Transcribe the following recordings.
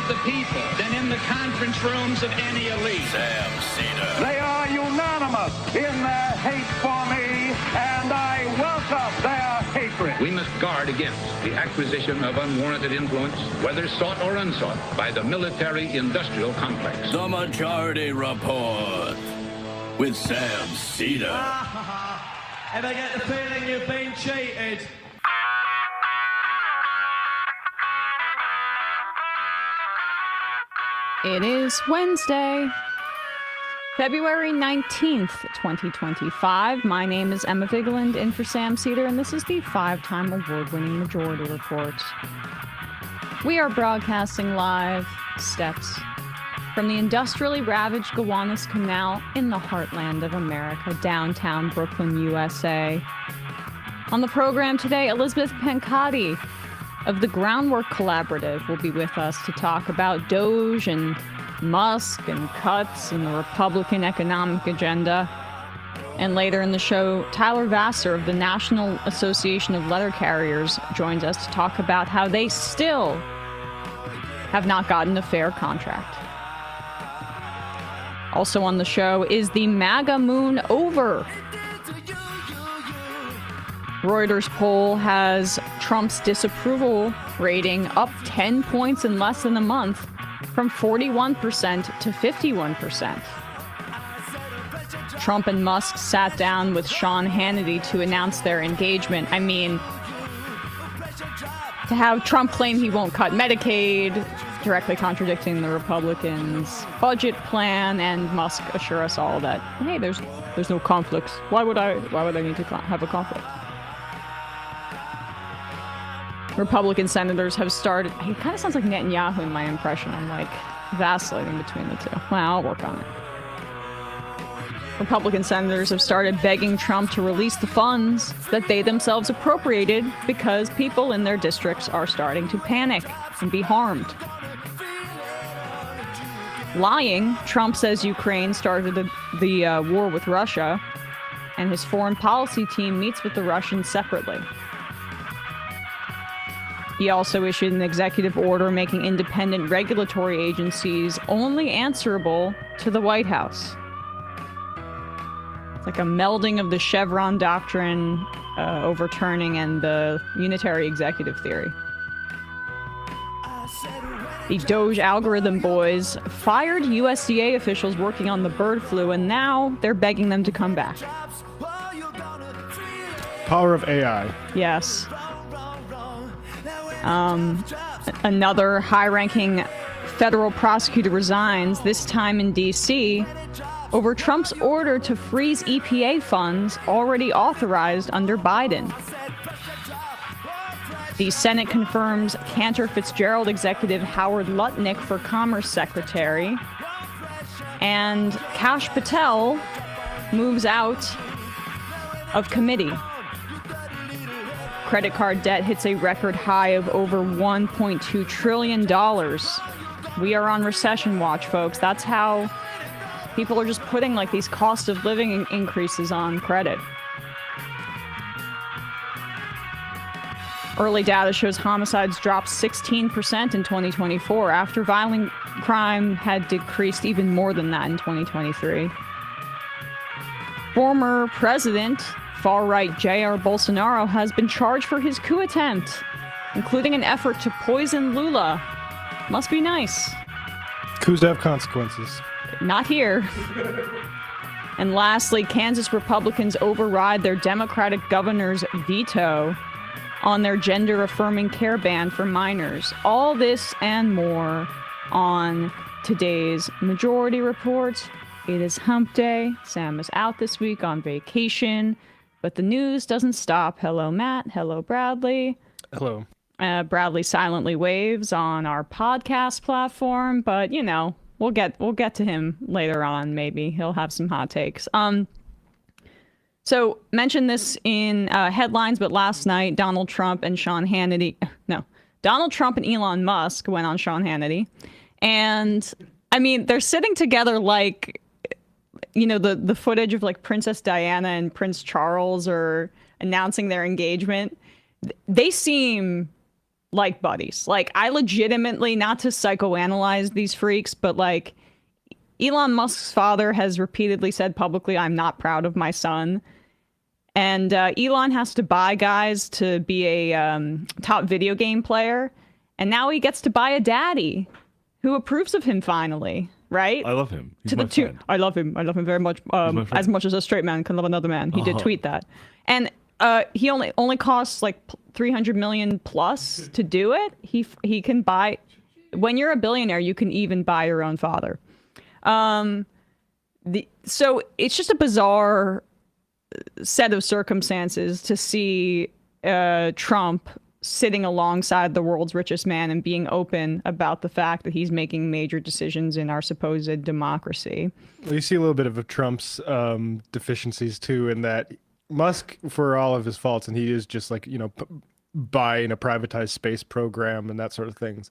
of the people than in the conference rooms of any elite. Sam Seder. They are unanimous in their hate for me, and I welcome their hatred. We must guard against the acquisition of unwarranted influence, whether sought or unsought, by the military-industrial complex. The Majority Report with Sam Seder. Ever get the feeling you've been cheated? It is Wednesday, February 19th, 2025. My name is Emma Vigeland, in for Sam Seder, and this is the 5-time award-winning Majority Report. We are broadcasting live steps from the industrially ravaged Gowanus Canal in the heartland of America, downtown Brooklyn, USA. On the program today, Elizabeth Pancotti of the Groundwork Collaborative will be with us to talk about DOGE and Musk and cuts and the Republican economic agenda. And later in the show, Tyler Vasseur of the National Association of Letter Carriers joins us to talk about how they still have not gotten a fair contract. Also on the show, is the MAGA moon over? Reuters poll has Trump's disapproval rating up 10 points in less than a month, from 41% to 51%. Trump and Musk sat down with Sean Hannity to announce their engagement. I mean, to have Trump claim he won't cut Medicaid, directly contradicting the Republicans' budget plan, and Musk assure us all that, hey, there's no conflicts. Why would I need to have a conflict? Republican senators have started... He kind of sounds like Netanyahu in my impression. I'm like vacillating between the two. Well, I'll work on it. Republican senators have started begging Trump to release the funds that they themselves appropriated because people in their districts are starting to panic and be harmed. Lying, Trump says Ukraine started the war with Russia, and his foreign policy team meets with the Russians separately. He also issued an executive order making independent regulatory agencies only answerable to the White House. It's like a melding of the Chevron doctrine overturning and the unitary executive theory. The DOGE algorithm boys fired USDA officials working on the bird flu, and now they're begging them to come back. Power of AI. Yes. Another high-ranking federal prosecutor resigns, this time in D.C., over Trump's order to freeze EPA funds already authorized under Biden. The Senate confirms Cantor Fitzgerald executive Howard Lutnick for Commerce Secretary, and Kash Patel moves out of committee. Credit card debt hits a record high of over $1.2 trillion. We are on recession watch, folks. That's how people are just putting like these cost of living increases on credit. Early data shows homicides dropped 16% in 2024 after violent crime had decreased even more than that in 2023. Former president far-right Jair Bolsonaro has been charged for his coup attempt, including an effort to poison Lula. Must be nice. Coups have consequences. Not here. And lastly, Kansas Republicans override their Democratic governor's veto on their gender-affirming care ban for minors. All this and more on today's Majority Report. It is Hump Day. Sam is out this week on vacation. But the news doesn't stop. Hello, Matt. Hello, Bradley. Hello. Bradley silently waves on our podcast platform, but you know, we'll get to him later on. Maybe he'll have some hot takes. So mentioned this in headlines, but last night Donald Trump and Elon Musk went on Sean Hannity, and I mean they're sitting together like, you know, the footage of like Princess Diana and Prince Charles are announcing their engagement. They seem like buddies. Like, I legitimately, not to psychoanalyze these freaks, but like, Elon Musk's father has repeatedly said publicly, I'm not proud of my son. And Elon has to buy guys to be a top video game player. And now he gets to buy a daddy who approves of him finally, right? I love him. He's to my the tune. friend. I love him. I love him very much, as much as a straight man can love another man. He did tweet that. And he only costs like 300 million plus to do it. He can buy. When you're a billionaire, you can even buy your own father. So it's just a bizarre set of circumstances to see Trump sitting alongside the world's richest man and being open about the fact that he's making major decisions in our supposed democracy. Well, you see a little bit of Trump's deficiencies too, in that Musk, for all of his faults, and he is just like, buying a privatized space program and that sort of things.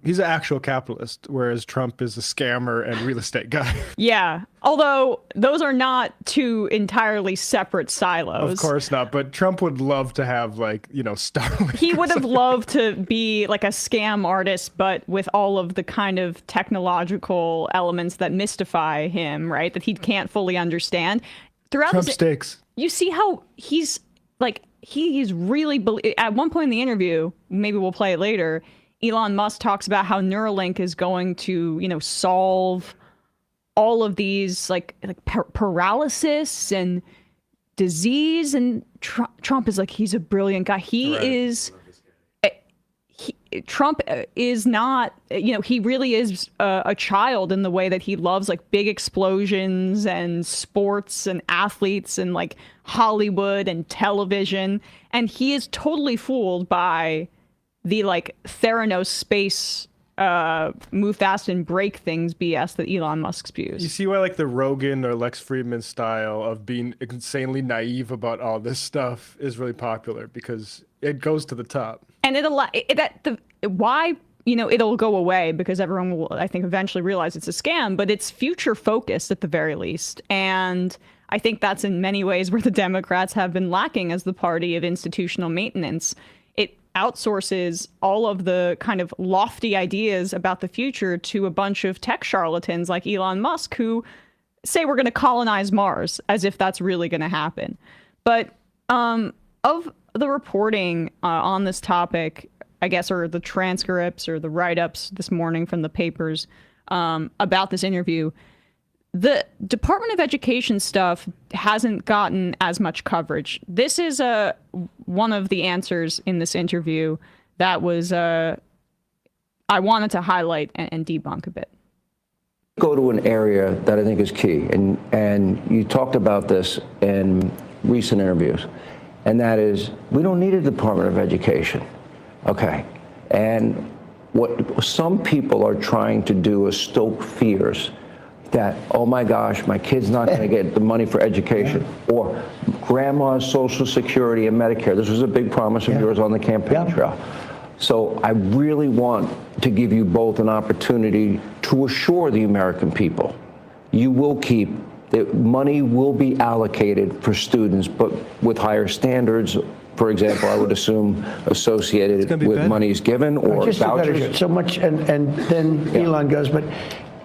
He's an actual capitalist, whereas Trump is a scammer and real estate guy. Yeah, although those are not two entirely separate silos. Of course not, but Trump would love to have Starlink. He would have loved to be like a scam artist, but with all of the kind of technological elements that mystify him, right? That he can't fully understand. Throughout Trump stakes. You see how he's like, he's really, at one point in the interview, maybe we'll play it later, Elon Musk talks about how Neuralink is going to, solve all of these like paralysis and disease. And Trump is like, he's a brilliant guy. Trump is not, he really is a child in the way that he loves like big explosions and sports and athletes and like Hollywood and television. And he is totally fooled by the like Theranos space move fast and break things BS that Elon Musk spews. You see why like the Rogan or Lex Fridman style of being insanely naive about all this stuff is really popular, because it goes to the top. And it'll go away because everyone will, I think, eventually realize it's a scam, but it's future focused at the very least. And I think that's in many ways where the Democrats have been lacking as the party of institutional maintenance. It outsources all of the kind of lofty ideas about the future to a bunch of tech charlatans like Elon Musk, who say we're going to colonize Mars, as if that's really going to happen. But of the reporting on this topic, I guess, or the transcripts or the write-ups this morning from the papers about this interview, the Department of Education stuff hasn't gotten as much coverage. This is one of the answers in this interview that was I wanted to highlight and debunk a bit. Go to an area that I think is key, and you talked about this in recent interviews, and that is we don't need a Department of Education. Okay, and what some people are trying to do is stoke fears that, oh my gosh, my kid's not going to get the money for education, or grandma's Social Security and Medicare. This was a big promise of yours on the campaign trail. So I really want to give you both an opportunity to assure the American people you will keep, the money will be allocated for students, but with higher standards. For example, I would assume associated with monies given or vouchers. So much, and then Elon goes, but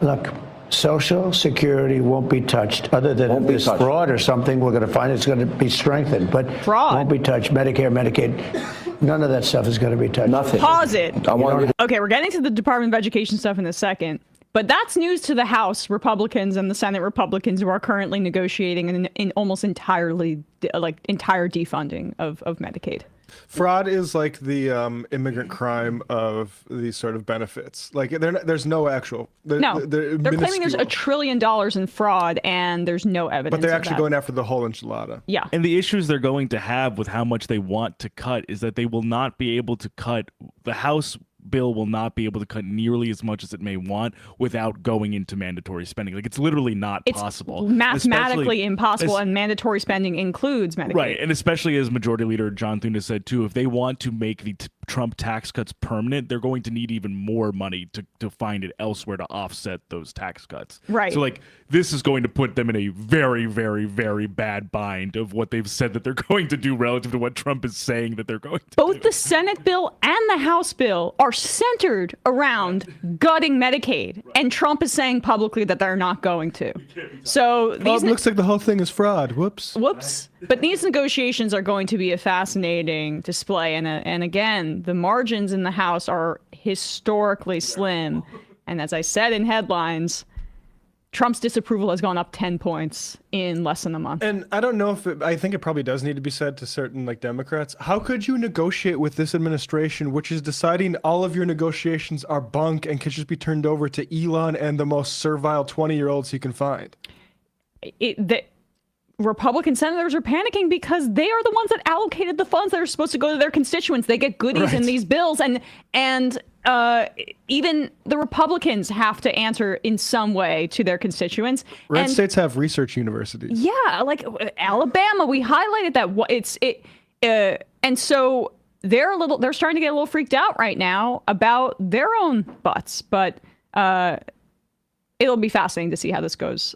look, Social Security won't be touched, other than if there's fraud or something we're going to find it's going to be strengthened, but fraud won't be touched. Medicare, Medicaid, none of that stuff is going to be touched. Nothing. Pause it. Okay, we're getting to the Department of Education stuff in a second. But that's news to the House Republicans and the Senate Republicans, who are currently negotiating in almost entire defunding of Medicaid. Fraud is like the immigrant crime of these sort of benefits. Like there's no actual. They're claiming there's $1 trillion in fraud, and there's no evidence. But they're actually going after the whole enchilada. Yeah. And the issues they're going to have with how much they want to cut is that they will not be able to cut. The House bill will not be able to cut nearly as much as it may want without going into mandatory spending. Like, it's literally not possible. Mathematically impossible, and mandatory spending includes Medicaid. Right, and especially as Majority Leader John Thune has said too, if they want to make the Trump tax cuts permanent, they're going to need even more money to find it elsewhere to offset those tax cuts. Right. So, like, this is going to put them in a very, very, very bad bind of what they've said that they're going to do relative to what Trump is saying that they're going to do. Both the Senate bill and the House bill are centered around gutting Medicaid, and Trump is saying publicly that they're not going to. So it looks like the whole thing is fraud. Whoops. But these negotiations are going to be a fascinating display, and again, the margins in the House are historically slim. And as I said in headlines, Trump's disapproval has gone up 10 points in less than a month. And I don't know if I think it probably does need to be said to certain like Democrats. How could you negotiate with this administration, which is deciding all of your negotiations are bunk and could just be turned over to Elon and the most servile 20-year-olds he can find? The Republican senators are panicking because they are the ones that allocated the funds that are supposed to go to their constituents. They get goodies in these bills, and even the Republicans have to answer in some way to their constituents. Red states have research universities. Yeah, like Alabama, we highlighted that. And so they're starting to get a little freaked out right now about their own butts. But it'll be fascinating to see how this goes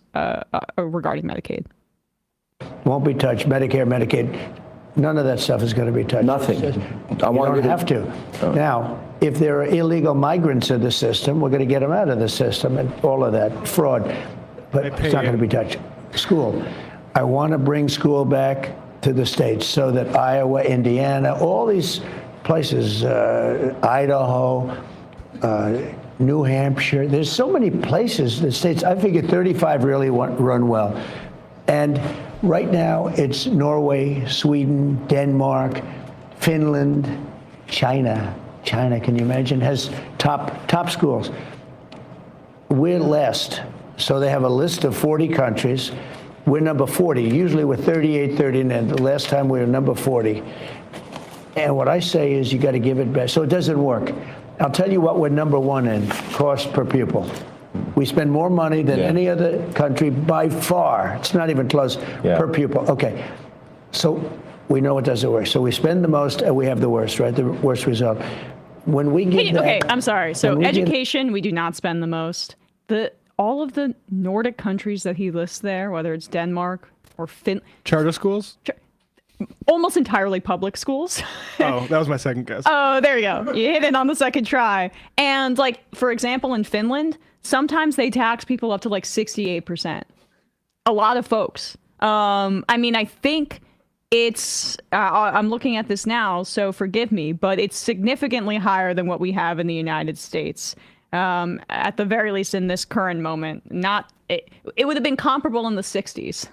regarding Medicaid. Won't be touched. Medicare, Medicaid, none of that stuff is going to be touched. Nothing. You don't have to. Now, if there are illegal migrants in the system, we're going to get them out of the system and all of that fraud. But it's not going to be touched. School. I want to bring school back to the states so that Iowa, Indiana, all these places, Idaho, New Hampshire, there's so many places, the states, I figure 35 really run well. And right now, it's Norway, Sweden, Denmark, Finland, China. China, can you imagine, has top schools. We're last. So they have a list of 40 countries. We're number 40. Usually we're 38, 39. The last time we were number 40. And what I say is you got to give it back. So it doesn't work. I'll tell you what we're number one in, cost per pupil. We spend more money than any other country by far. It's not even close per pupil. Okay, so we know it doesn't work. So we spend the most and we have the worst, right? The worst result. When we get okay, I'm sorry. So education, we do not spend the most. All of the Nordic countries that he lists there, whether it's Denmark or Finland. Charter schools? Almost entirely public schools. Oh, that was my second guess. Oh, there you go. You hit it on the second try. And like, for example, in Finland, sometimes they tax people up to like 68%. A lot of folks. I mean, I think it's, I'm looking at this now, so forgive me, but it's significantly higher than what we have in the United States. At the very least in this current moment. It would have been comparable in the 60s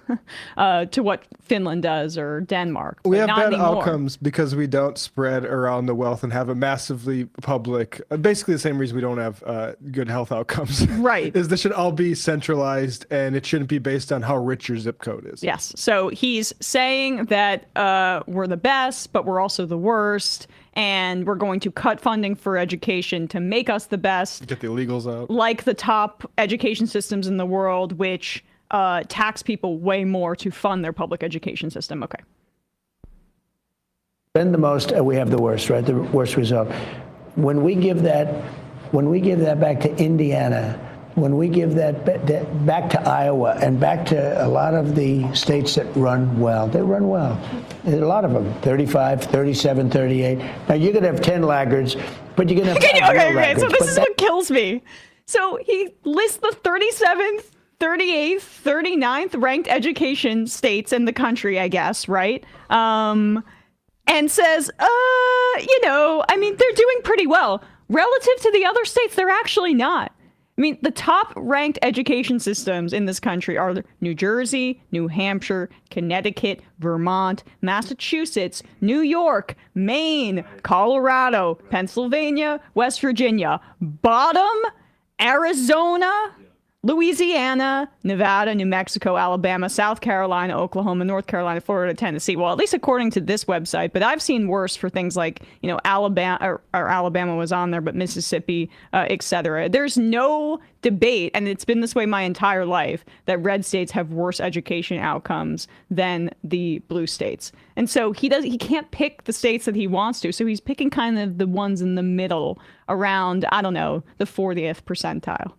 to what Finland does or Denmark. We have bad anymore. outcomes because we don't spread around the wealth and have a massively public, basically the same reason we don't have good health outcomes. Right. Is this should all be centralized and it shouldn't be based on how rich your zip code is. Yes. So he's saying that we're the best, but we're also the worst. And we're going to cut funding for education to make us the best. Get the illegals out. Like the top education systems in the world, which tax people way more to fund their public education system. Okay. Spend the most and we have the worst, right? The worst result. When we give that back to Indiana, when we give that back to Iowa and back to a lot of the states that run well, they run well. There's a lot of them, 35, 37, 38. Now, you're going to have 10 laggards, but you're going to have okay, so this is what kills me. So he lists the 37th, 38th, 39th ranked education states in the country, I guess, right? And says, I mean, they're doing pretty well. Relative to the other states, they're actually not. I mean, the top ranked education systems in this country are New Jersey, New Hampshire, Connecticut, Vermont, Massachusetts, New York, Maine, Colorado, Pennsylvania, West Virginia. Bottom, Arizona, Louisiana, Nevada, New Mexico, Alabama, South Carolina, Oklahoma, North Carolina, Florida, Tennessee. Well, at least according to this website, but I've seen worse for things like, Alabama, or Alabama was on there, but Mississippi, etc. There's no debate, and it's been this way my entire life, that red states have worse education outcomes than the blue states. And so he can't pick the states that he wants to, so he's picking kind of the ones in the middle around, I don't know, the 40th percentile.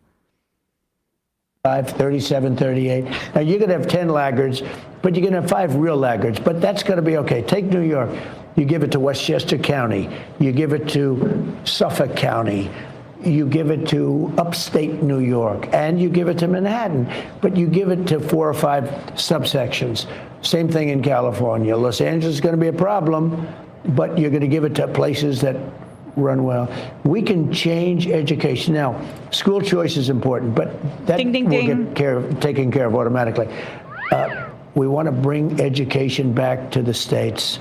37, 38. Now, you're going to have 10 laggards, but you're going to have 5 real laggards. But that's going to be okay. Take New York. You give it to Westchester County. You give it to Suffolk County. You give it to upstate New York. And you give it to Manhattan. But you give it to 4 or 5 subsections. Same thing in California. Los Angeles is going to be a problem, but you're going to give it to places that run well. We can change education. Now, school choice is important, but that will get taken care of automatically. We want to bring education back to the states.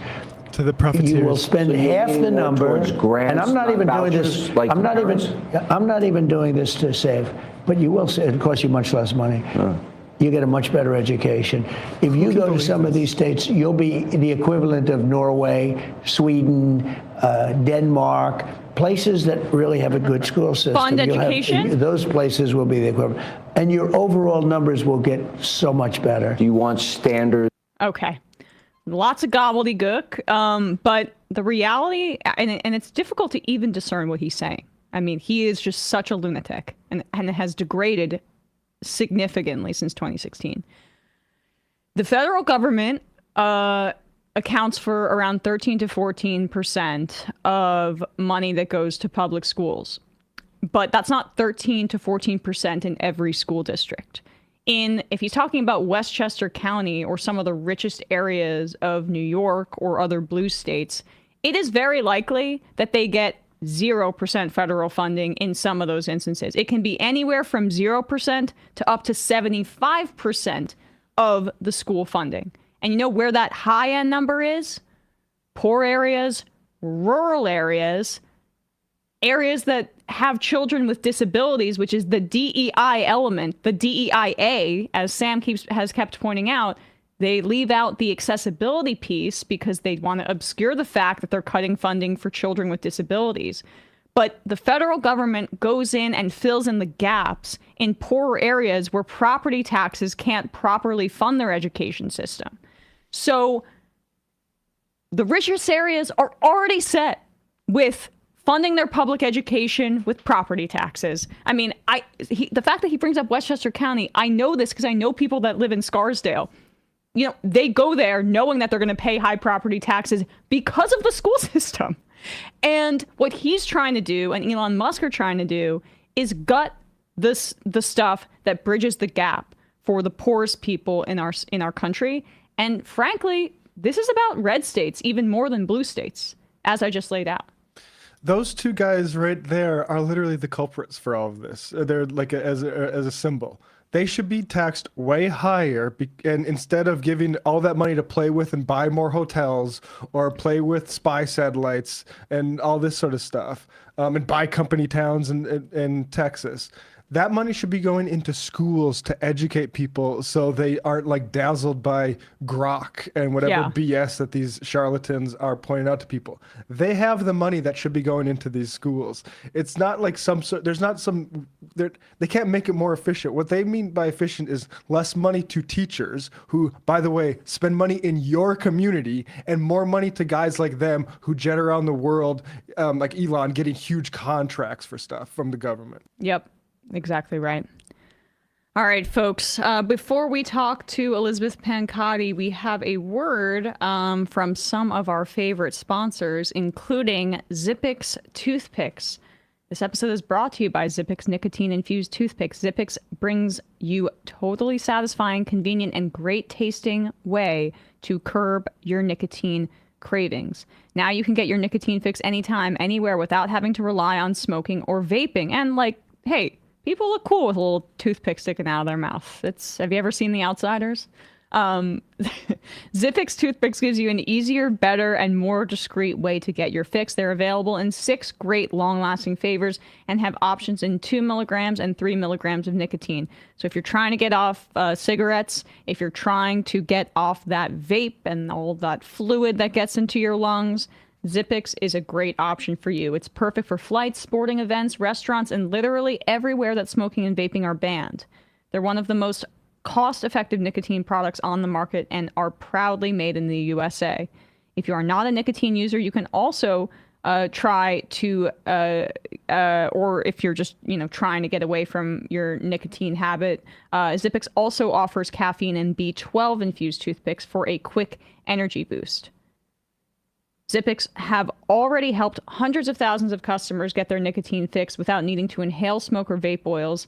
To the profiteers. You will spend half the number, and I'm not even doing this. I'm not even doing this to save, but you will save. It costs you much less money. You get a much better education. If you go to some of these states, you'll be the equivalent of Norway, Sweden, Denmark, places that really have a good school system. Fund education? Those places will be the equivalent. And your overall numbers will get so much better. Do you want standards? Okay. Lots of gobbledygook, but the reality, and it's difficult to even discern what he's saying. I mean, he is just such a lunatic and has degraded significantly since 2016. The federal government accounts for around 13 to 14% of money that goes to public schools. But that's not 13 to 14% in every school district. If he's talking about Westchester County or some of the richest areas of New York or other blue states, it is very likely that they get 0% federal funding in some of those instances. It can be anywhere from 0% to up to 75% of the school funding. And you know where that high-end number is? Poor areas, rural areas, areas that have children with disabilities, which is the DEI element, the DEIA, as Sam has kept pointing out. They leave out the accessibility piece because they want to obscure the fact that they're cutting funding for children with disabilities. But the federal government goes in and fills in the gaps in poorer areas where property taxes can't properly fund their education system. So the richest areas are already set with funding their public education with property taxes. I mean, the fact that he brings up Westchester County, I know this because I know people that live in Scarsdale. You know, they go there knowing that they're going to pay high property taxes because of the school system. And what he's trying to do, and Elon Musk are trying to do, is gut the stuff that bridges the gap for the poorest people in our country. And frankly, this is about red states even more than blue states, as I just laid out. Those two guys right there are literally the culprits for all of this. They're like as a symbol. They should be taxed way higher, and instead of giving all that money to play with and buy more hotels or play with spy satellites and all this sort of stuff, and buy company towns in Texas. That money should be going into schools to educate people so they aren't like dazzled by grok and whatever BS that these charlatans are pointing out to people. They have the money that should be going into these schools. It's not like they can't make it more efficient. What they mean by efficient is less money to teachers who, by the way, spend money in your community, and more money to guys like them who jet around the world, like Elon, getting huge contracts for stuff from the government. Yep. Exactly right. All right, folks. Before we talk to Elizabeth Pancotti, we have a word from some of our favorite sponsors, including Zippix Toothpicks. This episode is brought to you by Zippix Nicotine-Infused Toothpicks. Zippix brings you totally satisfying, convenient, and great-tasting way to curb your nicotine cravings. Now you can get your nicotine fix anytime, anywhere, without having to rely on smoking or vaping. And hey, people look cool with a little toothpick sticking out of their mouth. Have you ever seen The Outsiders? Zippix toothpicks gives you an easier, better, and more discreet way to get your fix. They're available in 6 great long-lasting flavors and have options in 2 milligrams and 3 milligrams of nicotine. So if you're trying to get off cigarettes, if you're trying to get off that vape and all that fluid that gets into your lungs, Zippix is a great option for you. It's perfect for flights, sporting events, restaurants, and literally everywhere that smoking and vaping are banned. They're one of the most cost-effective nicotine products on the market and are proudly made in the USA. If you are not a nicotine user, you can also try to, or if you're just, trying to get away from your nicotine habit, Zippix also offers caffeine and B12 infused toothpicks for a quick energy boost. Zippix have already helped hundreds of thousands of customers get their nicotine fix without needing to inhale smoke or vape oils.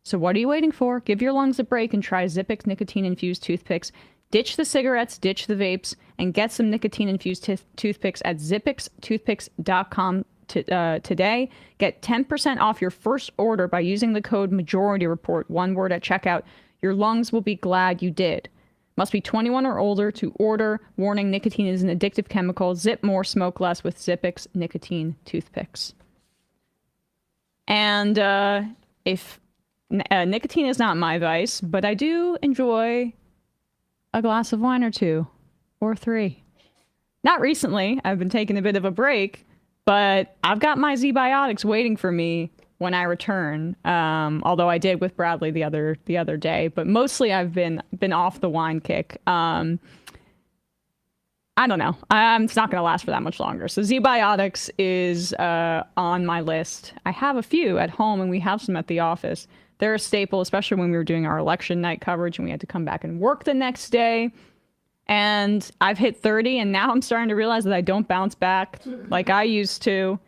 So what are you waiting for? Give your lungs a break and try Zippix nicotine-infused toothpicks. Ditch the cigarettes, ditch the vapes, and get some nicotine-infused toothpicks at zippixtoothpicks.com today. Get 10% off your first order by using the code MajorityReport, one word at checkout. Your lungs will be glad you did. Must be 21 or older to order. Warning, nicotine is an addictive chemical. Zip more, smoke less with Zippix nicotine toothpicks. And if... nicotine is not my vice, but I do enjoy a glass of wine or 2 or 3. Not recently. I've been taking a bit of a break, but I've got my Z-Biotics waiting for me when I return. Although I did with Bradley the other day, but mostly I've been off the wine kick. I don't know. It's not going to last for that much longer. So Z-Biotics is on my list. I have a few at home, and we have some at the office. They're a staple, especially when we were doing our election night coverage and we had to come back and work the next day. And I've hit 30, and now I'm starting to realize that I don't bounce back like I used to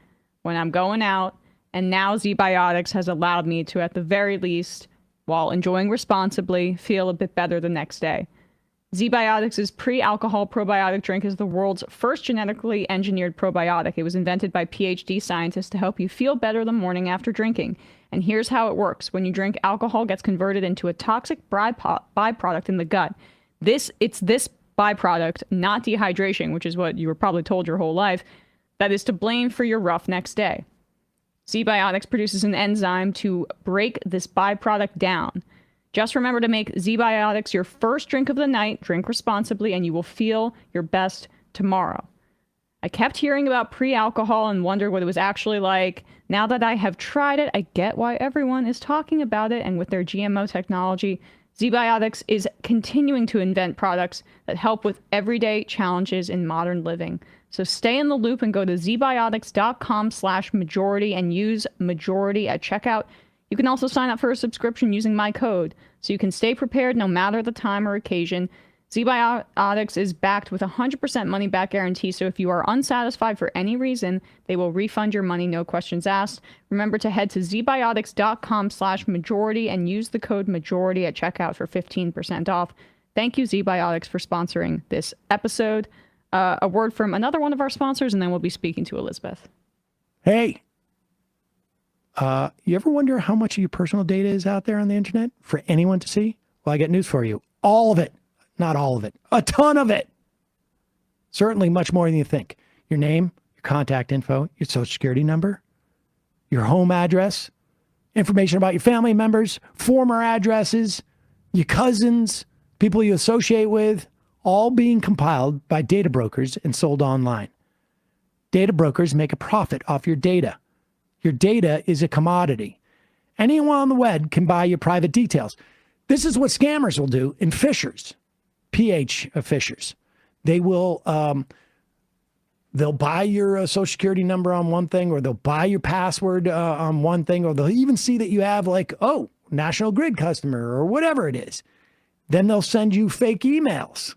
when I'm going out. And now Z-Biotics has allowed me to, at the very least, while enjoying responsibly, feel a bit better the next day. Z-Biotics' pre-alcohol probiotic drink is the world's first genetically engineered probiotic. It was invented by PhD scientists to help you feel better the morning after drinking. And here's how it works. When you drink, alcohol gets converted into a toxic byproduct in the gut. It's this byproduct, not dehydration, which is what you were probably told your whole life, that is to blame for your rough next day. Z-Biotics produces an enzyme to break this byproduct down. Just remember to make Z-Biotics your first drink of the night, drink responsibly, and you will feel your best tomorrow. I kept hearing about pre-alcohol and wondered what it was actually like. Now that I have tried it, I get why everyone is talking about it, and with their GMO technology, Z-Biotics is continuing to invent products that help with everyday challenges in modern living. So stay in the loop and go to zbiotics.com/majority and use majority at checkout. You can also sign up for a subscription using my code, so you can stay prepared no matter the time or occasion. Z-Biotics is backed with a 100% money-back guarantee, so if you are unsatisfied for any reason, they will refund your money, no questions asked. Remember to head to zbiotics.com/majority and use the code majority at checkout for 15% off. Thank you, Z-Biotics, for sponsoring this episode. A word from another one of our sponsors, and then we'll be speaking to Elizabeth. Hey, you ever wonder how much of your personal data is out there on the internet for anyone to see? Well, I got news for you. All of it. Not all of it. A ton of it. Certainly much more than you think. Your name, your contact info, your social security number, your home address, information about your family members, former addresses, your cousins, people you associate with, all being compiled by data brokers and sold online. Data brokers make a profit off your data. Your data is a commodity. Anyone on the web can buy your private details. This is what scammers will do in phishers. PH phishers. They will, they'll buy your social security number on one thing, or they'll buy your password on one thing, or they'll even see that you have National Grid customer or whatever it is. Then they'll send you fake emails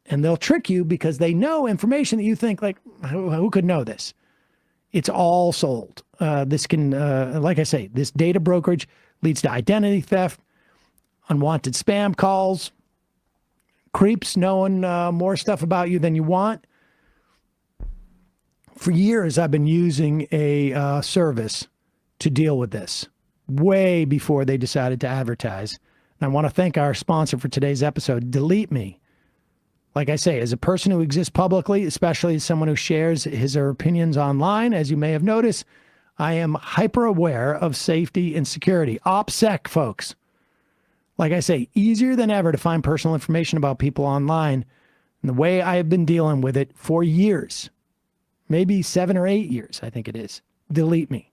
and they'll trick you because they know information that you think who could know this? It's all sold. This can, like I say, this data brokerage leads to identity theft, unwanted spam calls, creeps knowing more stuff about you than you want. For years, I've been using a service to deal with this, way before they decided to advertise And I want to thank our sponsor for today's episode, Delete Me. Like I say, as a person who exists publicly, especially as someone who shares his or her opinions online, as you may have noticed, I am hyper aware of safety and security. OPSEC, folks. Like I say, easier than ever to find personal information about people online. And the way I have been dealing with it for years, maybe 7 or 8 years, I think it is. Delete Me.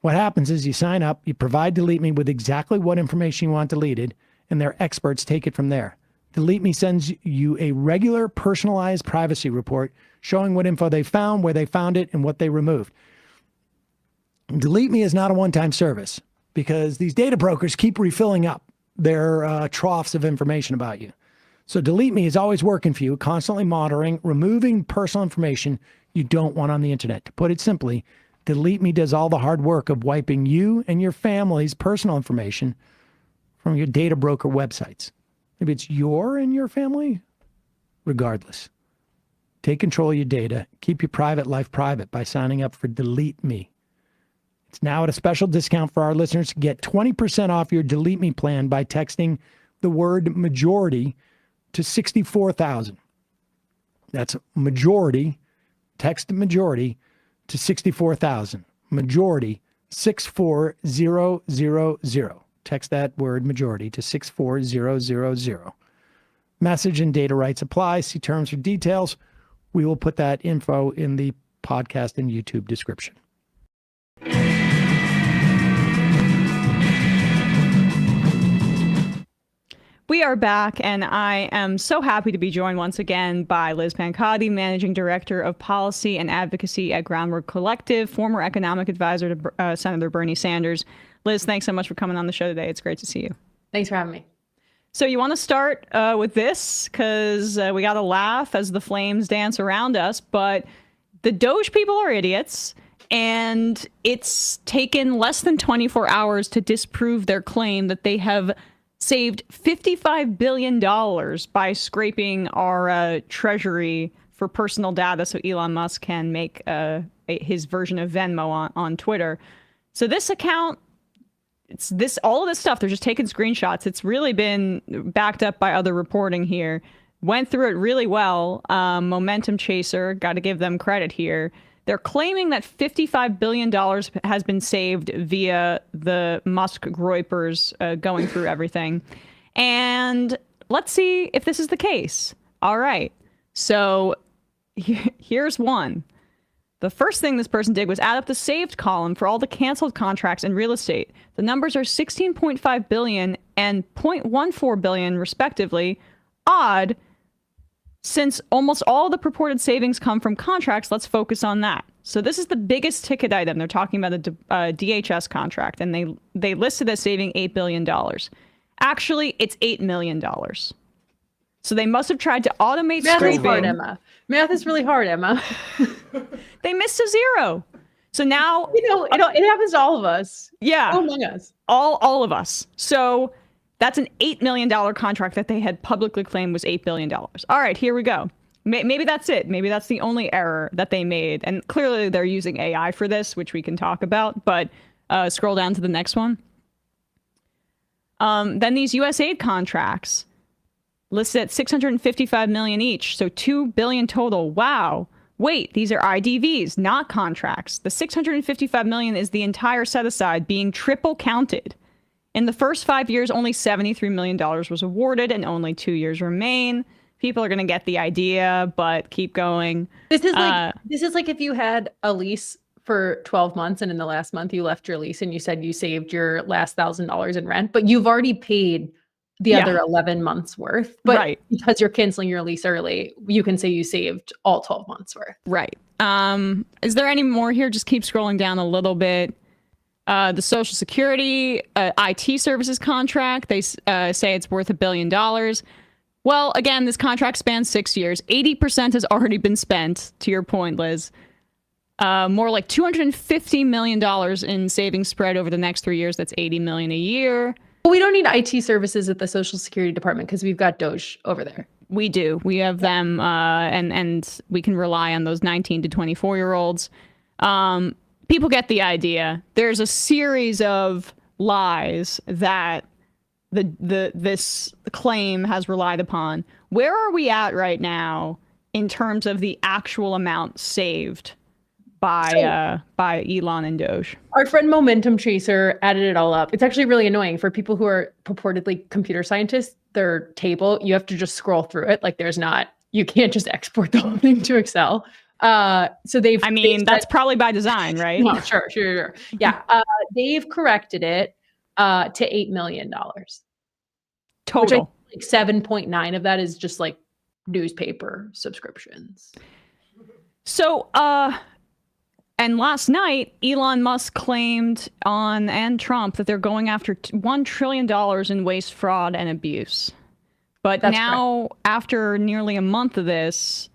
What happens is you sign up, you provide Delete Me with exactly what information you want deleted, and their experts take it from there. Delete Me sends you a regular personalized privacy report showing what info they found, where they found it, and what they removed. Delete Me is not a one-time service because these data brokers keep refilling up their troughs of information about you. So Delete Me is always working for you, constantly monitoring, removing personal information you don't want on the internet. To put it simply, Delete Me does all the hard work of wiping you and your family's personal information from your data broker websites. Maybe it's your and your family. Regardless, take control of your data. Keep your private life private by signing up for Delete Me. It's now at a special discount for our listeners. Get 20% off your Delete Me plan by texting the word majority to 64,000. That's majority. Text majority to 64,000. Majority 64000. Text that word majority to 64000. Message and data rights apply. See terms for details. We will put that info in the podcast and YouTube description. We are back, and I am so happy to be joined once again by Liz Pancotti, Managing Director of Policy and Advocacy at Groundwork Collaborative, former economic advisor to Senator Bernie Sanders. Liz, thanks so much for coming on the show today. It's great to see you. Thanks for having me. So you want to start with this, because we got to laugh as the flames dance around us, but the DOGE people are idiots, and it's taken less than 24 hours to disprove their claim that they have saved $55 billion by scraping our treasury for personal data so Elon Musk can make his version of Venmo on Twitter. So this account, all of this stuff, they're just taking screenshots. It's really been backed up by other reporting here. Went through it really well. Momentum chaser, got to give them credit here. They're claiming that $55 billion has been saved via the Musk groypers going through everything. And let's see if this is the case. All right. So here's one. The first thing this person did was add up the saved column for all the canceled contracts in real estate. The numbers are $16.5 billion and $0.14 billion, respectively. Odd. Since almost all the purported savings come from contracts, let's focus on that. So this is the biggest ticket item. They're talking about the DHS contract, and they listed as saving $8 billion. Actually, it's $8 million. So they must have tried to automate Math scraping. is hard, Emma. Math is really hard, Emma. They missed a zero. So now... it happens to all of us. Yeah. All among us. All of us. So... that's an $8 million contract that they had publicly claimed was $8 billion. All right, here we go. Maybe that's it. Maybe that's the only error that they made. And clearly they're using AI for this, which we can talk about. But scroll down to the next one. Then these USAID contracts listed at $655 million each. So $2 billion total. Wow. Wait, these are IDVs, not contracts. The $655 million is the entire set aside being triple counted. In the first 5 years, only $73 million was awarded, and only 2 years remain. People are going to get the idea, but keep going. This is like if you had a lease for 12 months, and in the last month you left your lease, and you said you saved your last $1,000 in rent, but you've already paid the other 11 months worth. But because you're canceling your lease early, you can say you saved all 12 months worth. Right. Is there any more here? Just keep scrolling down a little bit. The Social Security IT services contract, they say it's worth $1 billion. Well, again, this contract spans 6 years. 80% has already been spent, to your point, Liz. More like $250 million in savings spread over the next 3 years. That's $80 million a year. But we don't need IT services at the Social Security Department because we've got DOGE over there. We do. We have them, and we can rely on those 19 to 24-year-olds. People get the idea. There's a series of lies that this claim has relied upon. Where are we at right now in terms of the actual amount saved by Elon and DOGE? Our friend Momentum Chaser added it all up. It's actually really annoying for people who are purportedly computer scientists. Their table, you have to just scroll through it. Like you can't just export the whole thing to Excel. So that's probably by design, right? No, sure. Yeah. They've corrected it to $8 million. Total. Which 7.9 of that is just like newspaper subscriptions. So, and last night, Elon Musk claimed and Trump that they're going after $1 trillion in waste, fraud, and abuse. But that's now, correct. After nearly a month of this,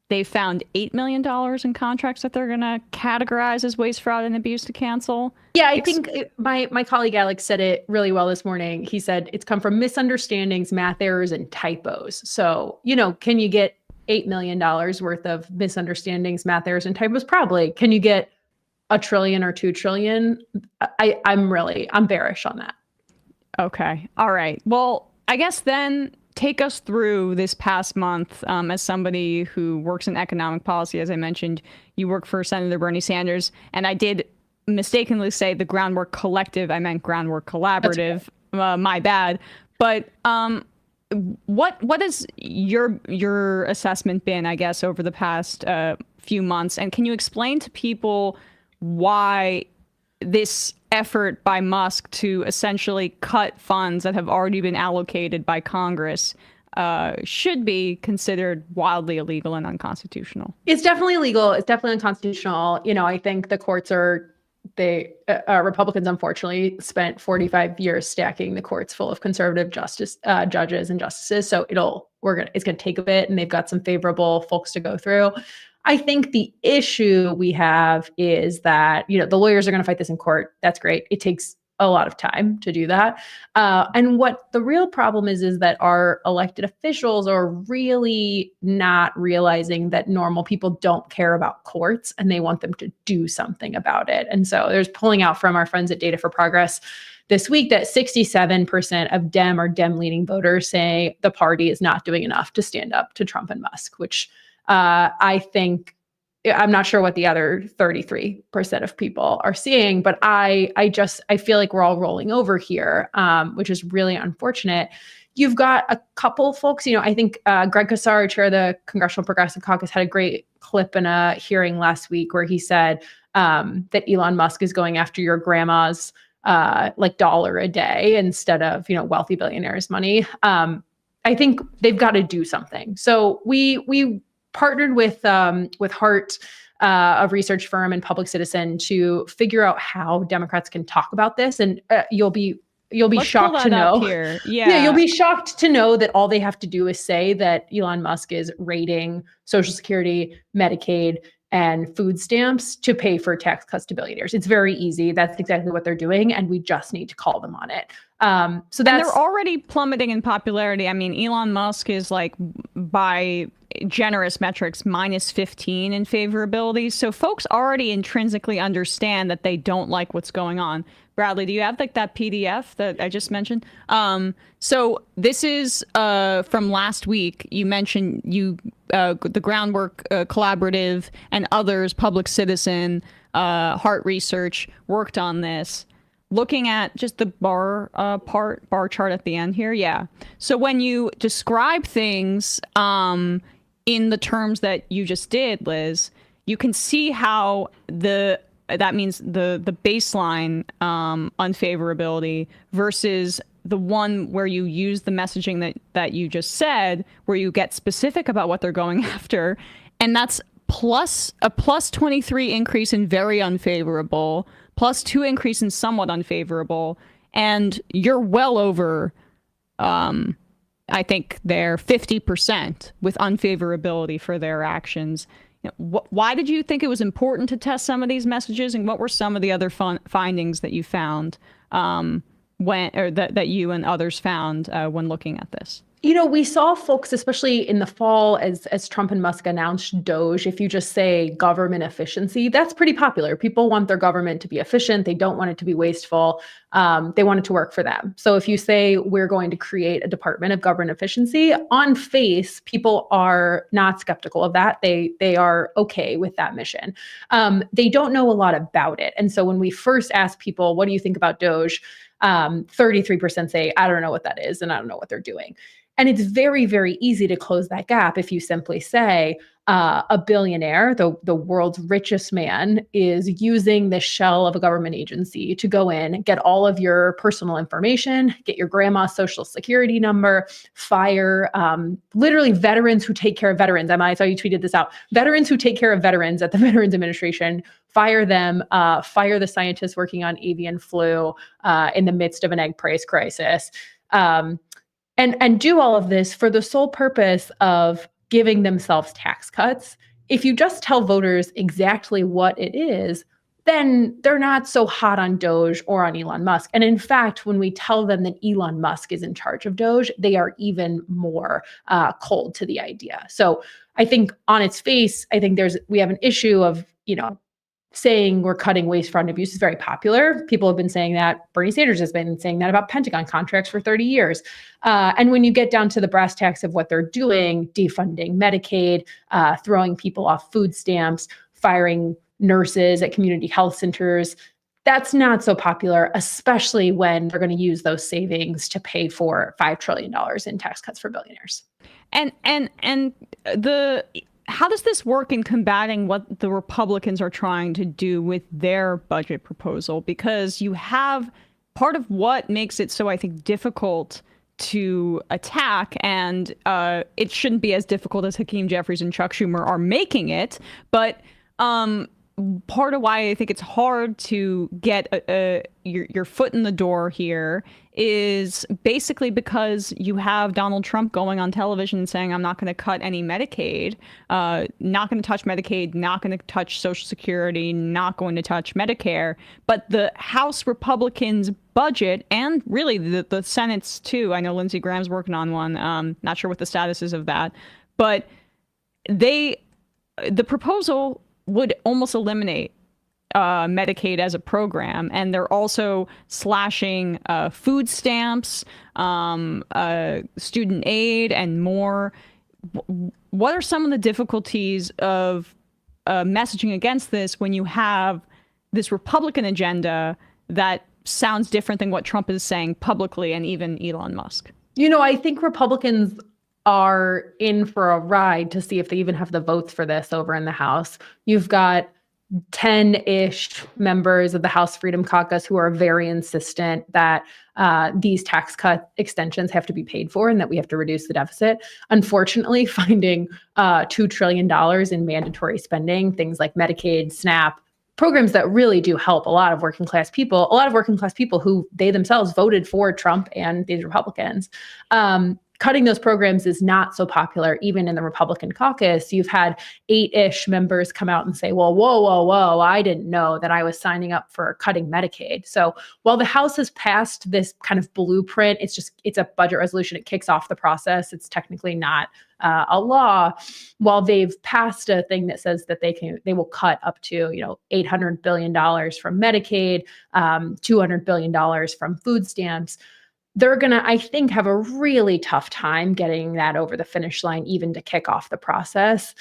they found $8 million in contracts that they're going to categorize as waste, fraud, and abuse to cancel. Yeah, I think my colleague Alex said it really well this morning. He said it's come from misunderstandings, math errors, and typos. So, can you get $8 million worth of misunderstandings, math errors, and typos? Probably. Can you get $1 trillion or $2 trillion? I'm bearish on that. Okay. All right. Well, I guess then take us through this past month. As somebody who works in economic policy, as I mentioned, you work for Senator Bernie Sanders, and I did mistakenly say the Groundwork Collective. I meant Groundwork Collaborative. My bad. But what has your assessment been, I guess, over the past few months? And can you explain to people why this effort by Musk to essentially cut funds that have already been allocated by Congress should be considered wildly illegal and unconstitutional? It's definitely illegal. It's definitely unconstitutional. I think the courts Republicans, unfortunately, spent 45 years stacking the courts full of conservative judges and justices. So it's going to take a bit, and they've got some favorable folks to go through. I think the issue we have is that, the lawyers are going to fight this in court. That's great. It takes a lot of time to do that. And what the real problem is that our elected officials are really not realizing that normal people don't care about courts, and they want them to do something about it. And so there's pulling out from our friends at Data for Progress this week that 67% of Dem or Dem-leaning voters say the party is not doing enough to stand up to Trump and Musk, which I think, I'm not sure what the other 33% of people are seeing, but I feel like we're all rolling over here, which is really unfortunate. You've got a couple folks, I think Greg Casar, chair of the Congressional Progressive Caucus, had a great clip in a hearing last week where he said that Elon Musk is going after your grandma's $1 a day instead of, wealthy billionaires' money. I think they've got to do something. So we partnered with Hart, a research firm, and Public Citizen to figure out how Democrats can talk about this. And you'll be shocked to know. Yeah, you'll be shocked to know that all they have to do is say that Elon Musk is raiding Social Security, Medicaid, and food stamps to pay for tax cuts to billionaires. It's very easy. That's exactly what they're doing, and we just need to call them on it. And they're already plummeting in popularity. I mean, Elon Musk is by generous metrics, -15 in favorability. So folks already intrinsically understand that they don't like what's going on. Bradley, do you have that PDF that I just mentioned? So this is from last week. You mentioned the Groundwork Collaborative and others, Public Citizen, Hart Research, worked on this. Looking at just the bar chart at the end here. Yeah. So when you describe things in the terms that you just did, Liz, you can see how that means the baseline unfavorability versus the one where you use the messaging that you just said, where you get specific about what they're going after. And that's a plus 23 increase in very unfavorable, plus 2 increase in somewhat unfavorable. And you're well over, I think they're 50% with unfavorability for their actions. Why did you think it was important to test some of these messages, and what were some of the other findings that you found that you and others found when looking at this? You know, we saw folks, especially in the fall, as Trump and Musk announced DOGE. If you just say government efficiency, that's pretty popular. People want their government to be efficient. They don't want it to be wasteful. They want it to work for them. So if you say we're going to create a Department of Government Efficiency, on face, people are not skeptical of that. They are okay with that mission. They don't know a lot about it. And so when we first ask people, what do you think about DOGE? 33% say, I don't know what that is, and I don't know what they're doing. And it's very, very easy to close that gap if you simply say a billionaire, the world's richest man, is using the shell of a government agency to go in, get all of your personal information, get your grandma's social security number, fire literally veterans who take care of veterans. I saw you tweeted this out. Veterans who take care of veterans at the Veterans Administration, fire them, fire the scientists working on avian flu in the midst of an egg price crisis. And do all of this for the sole purpose of giving themselves tax cuts. If you just tell voters exactly what it is, then they're not so hot on DOGE or on Elon Musk. And in fact, when we tell them that Elon Musk is in charge of DOGE, they are even more cold to the idea. So I think on its face, I think we have an issue of, saying we're cutting waste, fraud, and abuse is very popular. People have been saying that. Bernie Sanders has been saying that about Pentagon contracts for 30 years. And when you get down to the brass tacks of what they're doing, defunding Medicaid, throwing people off food stamps, firing nurses at community health centers, that's not so popular, especially when they're going to use those savings to pay for $5 trillion in tax cuts for billionaires. How does this work in combating what the Republicans are trying to do with their budget proposal? Because you have part of what makes it so, I think, difficult to attack, and it shouldn't be as difficult as Hakeem Jeffries and Chuck Schumer are making it, but part of why I think it's hard to get your foot in the door here is basically because you have Donald Trump going on television and saying, I'm not going to cut any Medicaid, not going to touch Medicaid, not going to touch Social Security, not going to touch Medicare. But the House Republicans' budget, and really the Senate's too, I know Lindsey Graham's working on one, not sure what the status is of that, but the proposal would almost eliminate Medicaid as a program, and they're also slashing food stamps, student aid, and more. What are some of the difficulties of messaging against this when you have this Republican agenda that sounds different than what Trump is saying publicly, and even Elon Musk? I think Republicans are in for a ride to see if they even have the votes for this over in the House. You've got 10-ish members of the House Freedom Caucus who are very insistent that these tax cut extensions have to be paid for and that we have to reduce the deficit. Unfortunately, finding $2 trillion in mandatory spending, things like Medicaid, SNAP, programs that really do help a lot of working class people who they themselves voted for Trump and these Republicans. Cutting those programs is not so popular, even in the Republican caucus. You've had 8-ish members come out and say, well, whoa, I didn't know that I was signing up for cutting Medicaid. So while the House has passed this kind of blueprint, it's a budget resolution. It kicks off the process. It's technically not a law. While they've passed a thing that says that they will cut up to $800 billion from Medicaid, $200 billion from food stamps, they're going to, I think, have a really tough time getting that over the finish line, even to kick off the process.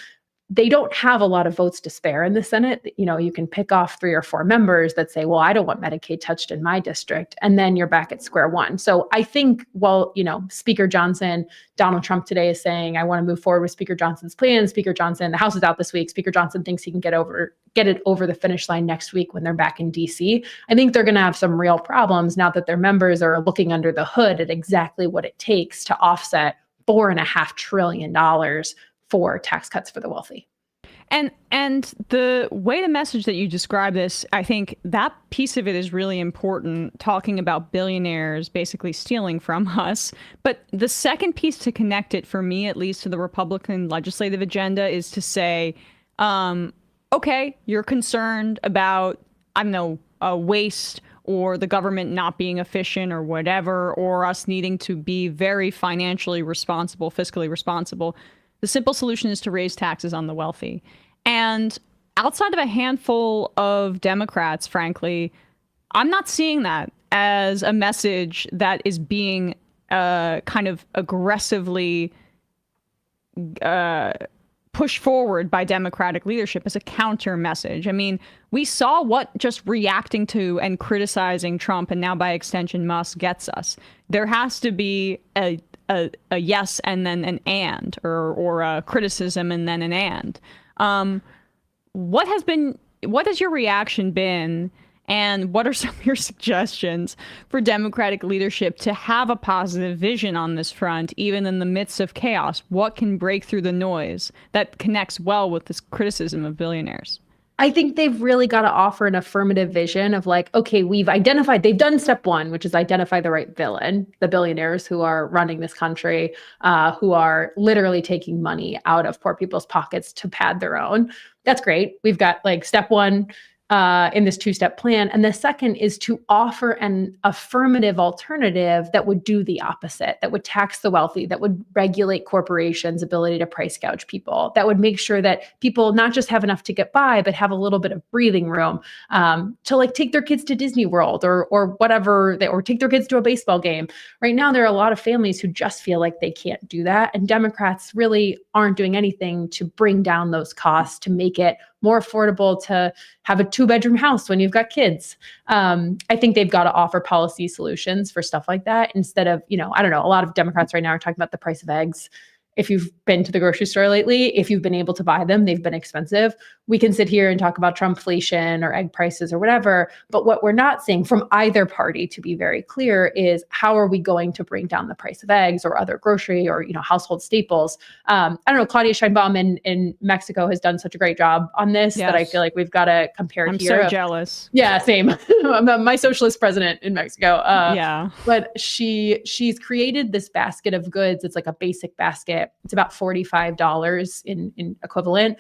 They don't have a lot of votes to spare in the Senate. You can pick off 3 or 4 members that say, well, I don't want Medicaid touched in my district. And then you're back at square one. So I think, Speaker Johnson, Donald Trump today is saying, I want to move forward with Speaker Johnson's plan. Speaker Johnson, the House is out this week. Speaker Johnson thinks he can get it over the finish line next week when they're back in DC. I think they're going to have some real problems now that their members are looking under the hood at exactly what it takes to offset $4.5 trillion for tax cuts for the wealthy. And the way to message that you describe this, I think that piece of it is really important, talking about billionaires basically stealing from us. But the second piece to connect it, for me at least, to the Republican legislative agenda is to say, okay, you're concerned about, waste or the government not being efficient or whatever, or us needing to be very financially responsible, fiscally responsible. The simple solution is to raise taxes on the wealthy. And outside of a handful of Democrats, frankly, I'm not seeing that as a message that is being kind of aggressively pushed forward by Democratic leadership as a counter message. I mean, we saw what just reacting to and criticizing Trump, and now by extension Musk, gets us. There has to be a yes and then an and, or a criticism and then an and. What has your reaction been, and what are some of your suggestions for Democratic leadership to have a positive vision on this front, even in the midst of chaos? What can break through the noise that connects well with this criticism of billionaires? I think they've really got to offer an affirmative vision of like, okay, they've done step one, which is identify the right villain, the billionaires who are running this country, who are literally taking money out of poor people's pockets to pad their own. That's great. We've got like step one in this two-step plan. And the second is to offer an affirmative alternative that would do the opposite, that would tax the wealthy, that would regulate corporations' ability to price gouge people, that would make sure that people not just have enough to get by, but have a little bit of breathing room to like take their kids to Disney World or whatever, or take their kids to a baseball game. Right now, there are a lot of families who just feel like they can't do that. And Democrats really aren't doing anything to bring down those costs, to make it more affordable to have a 2-bedroom house when you've got kids. I think they've got to offer policy solutions for stuff like that instead of, I don't know, a lot of Democrats right now are talking about the price of eggs. If you've been to the grocery store lately, if you've been able to buy them, they've been expensive. We can sit here and talk about Trumpflation or egg prices or whatever, but what we're not seeing from either party, to be very clear, is how are we going to bring down the price of eggs or other grocery or household staples? I don't know, Claudia Sheinbaum in Mexico has done such a great job on this that I feel like we've got to compare I'm here. so jealous. Yeah, same. I'm my socialist president in Mexico. Yeah. But she's created this basket of goods. It's like a basic basket. It's about $45 in equivalent.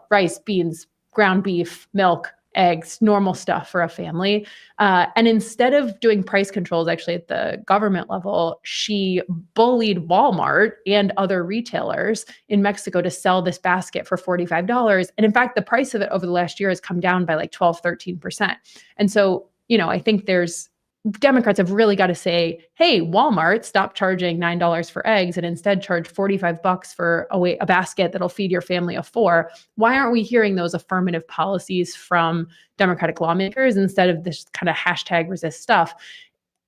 Rice, beans, ground beef, milk, eggs, normal stuff for a family. And instead of doing price controls actually at the government level, she bullied Walmart and other retailers in Mexico to sell this basket for $45. And in fact, the price of it over the last year has come down by like 12, 13%. And so, I think Democrats have really got to say, hey, Walmart, stop charging $9 for eggs and instead charge $45 for a basket that'll feed your family of 4. Why aren't we hearing those affirmative policies from Democratic lawmakers instead of this kind of hashtag resist stuff?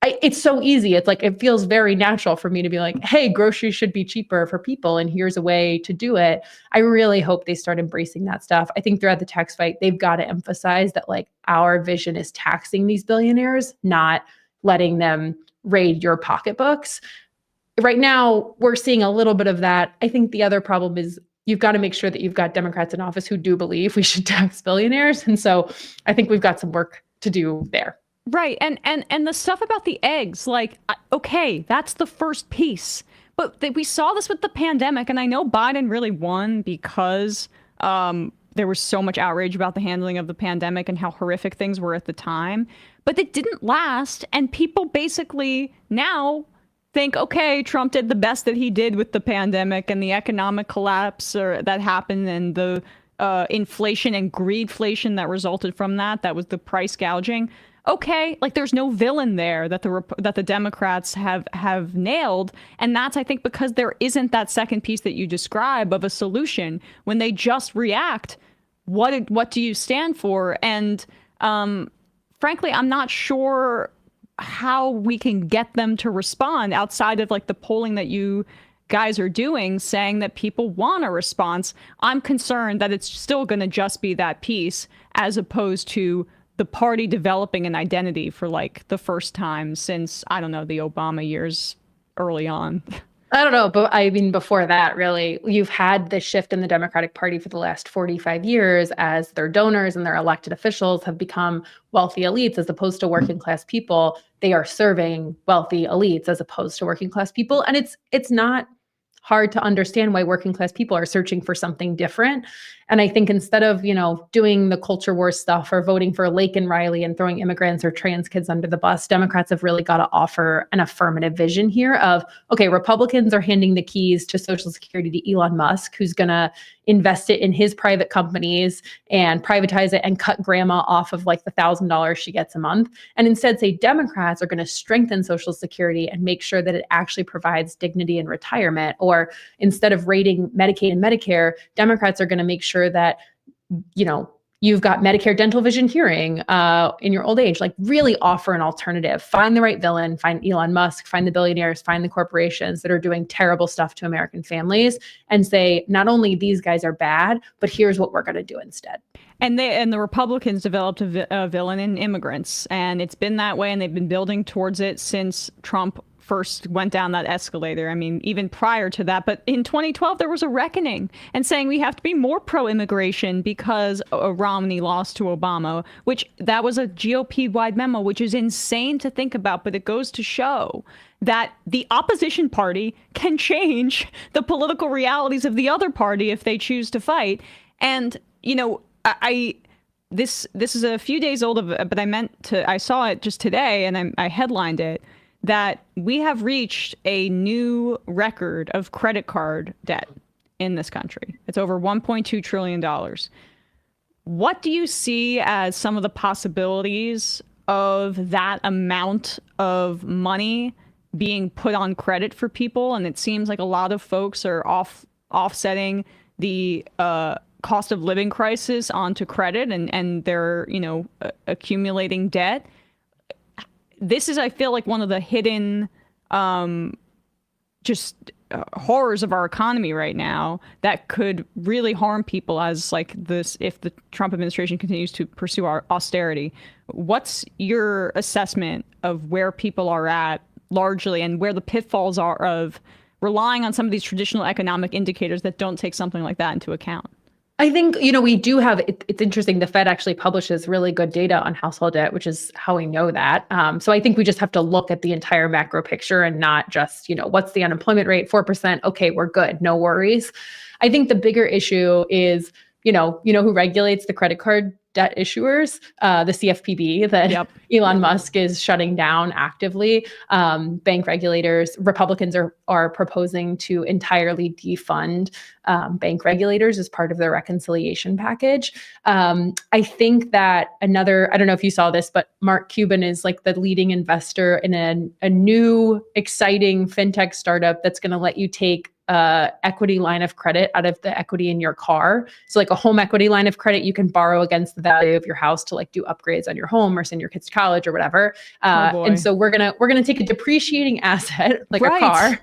It's so easy. It's like, it feels very natural for me to be like, hey, groceries should be cheaper for people, and here's a way to do it. I really hope they start embracing that stuff. I think throughout the tax fight, they've got to emphasize that like our vision is taxing these billionaires, not letting them raid your pocketbooks. Right now, we're seeing a little bit of that. I think the other problem is you've got to make sure that you've got Democrats in office who do believe we should tax billionaires. And so I think we've got some work to do there. Right. And the stuff about the eggs, like, okay, that's the first piece. But we saw this with the pandemic, and I know Biden really won because there was so much outrage about the handling of the pandemic and how horrific things were at the time. But it didn't last, and people basically now think, okay, Trump did the best that he did with the pandemic and the economic collapse that happened and the inflation and greedflation that resulted from that. That was the price gouging. Okay, like there's no villain there that the Democrats have nailed, and that's, I think, because there isn't that second piece that you describe of a solution. When they just react, what do you stand for? And frankly, I'm not sure how we can get them to respond outside of like the polling that you guys are doing, saying that people want a response. I'm concerned that it's still going to just be that piece as opposed to the party developing an identity for like the first time since, I don't know, the Obama years early on. I don't know, but I mean, before that, really, you've had this shift in the Democratic Party for the last 45 years as their donors and their elected officials have become wealthy elites as opposed to working class people. They are serving wealthy elites as opposed to working class people. And it's not hard to understand why working class people are searching for something different. And I think instead of, doing the culture war stuff or voting for Lake and Riley and throwing immigrants or trans kids under the bus, Democrats have really got to offer an affirmative vision here of, okay, Republicans are handing the keys to Social Security to Elon Musk, who's going to invest it in his private companies and privatize it and cut grandma off of like the $1,000 she gets a month. And instead say Democrats are going to strengthen Social Security and make sure that it actually provides dignity in retirement. Or instead of rating Medicaid and Medicare, Democrats are going to make sure that, you've got Medicare, dental, vision, hearing in your old age. Like really offer an alternative. Find the right villain, find Elon Musk, find the billionaires, find the corporations that are doing terrible stuff to American families and say, not only these guys are bad, but here's what we're going to do instead. And the Republicans developed a villain in immigrants, and it's been that way, and they've been building towards it since Trump first went down that escalator. I mean, even prior to that. But in 2012, there was a reckoning and saying we have to be more pro-immigration because Romney lost to Obama, which that was a GOP-wide memo, which is insane to think about. But it goes to show that the opposition party can change the political realities of the other party if they choose to fight. And, this is a few days old, but I saw it just today and I headlined it, that we have reached a new record of credit card debt in this country. It's over $1.2 trillion. What do you see as some of the possibilities of that amount of money being put on credit for people? And it seems like a lot of folks are offsetting the cost of living crisis onto credit and they're, accumulating debt. This is, I feel like, one of the hidden horrors of our economy right now that could really harm people as like this if the Trump administration continues to pursue our austerity. What's your assessment of where people are at largely and where the pitfalls are of relying on some of these traditional economic indicators that don't take something like that into account? I think, we do have, it's interesting, the Fed actually publishes really good data on household debt, which is how we know that. So I think we just have to look at the entire macro picture and not just, what's the unemployment rate, 4%, okay, we're good, no worries. I think the bigger issue is, who regulates the credit card debt issuers, the CFPB that Elon Musk is shutting down actively. Bank regulators, Republicans are proposing to entirely defund bank regulators as part of their reconciliation package. I think that I don't know if you saw this, but Mark Cuban is like the leading investor in a new exciting fintech startup that's going to let you take equity line of credit out of the equity in your car. So like a home equity line of credit, you can borrow against the value of your house to like do upgrades on your home or send your kids to college or whatever. And so we're gonna take a depreciating asset like a car,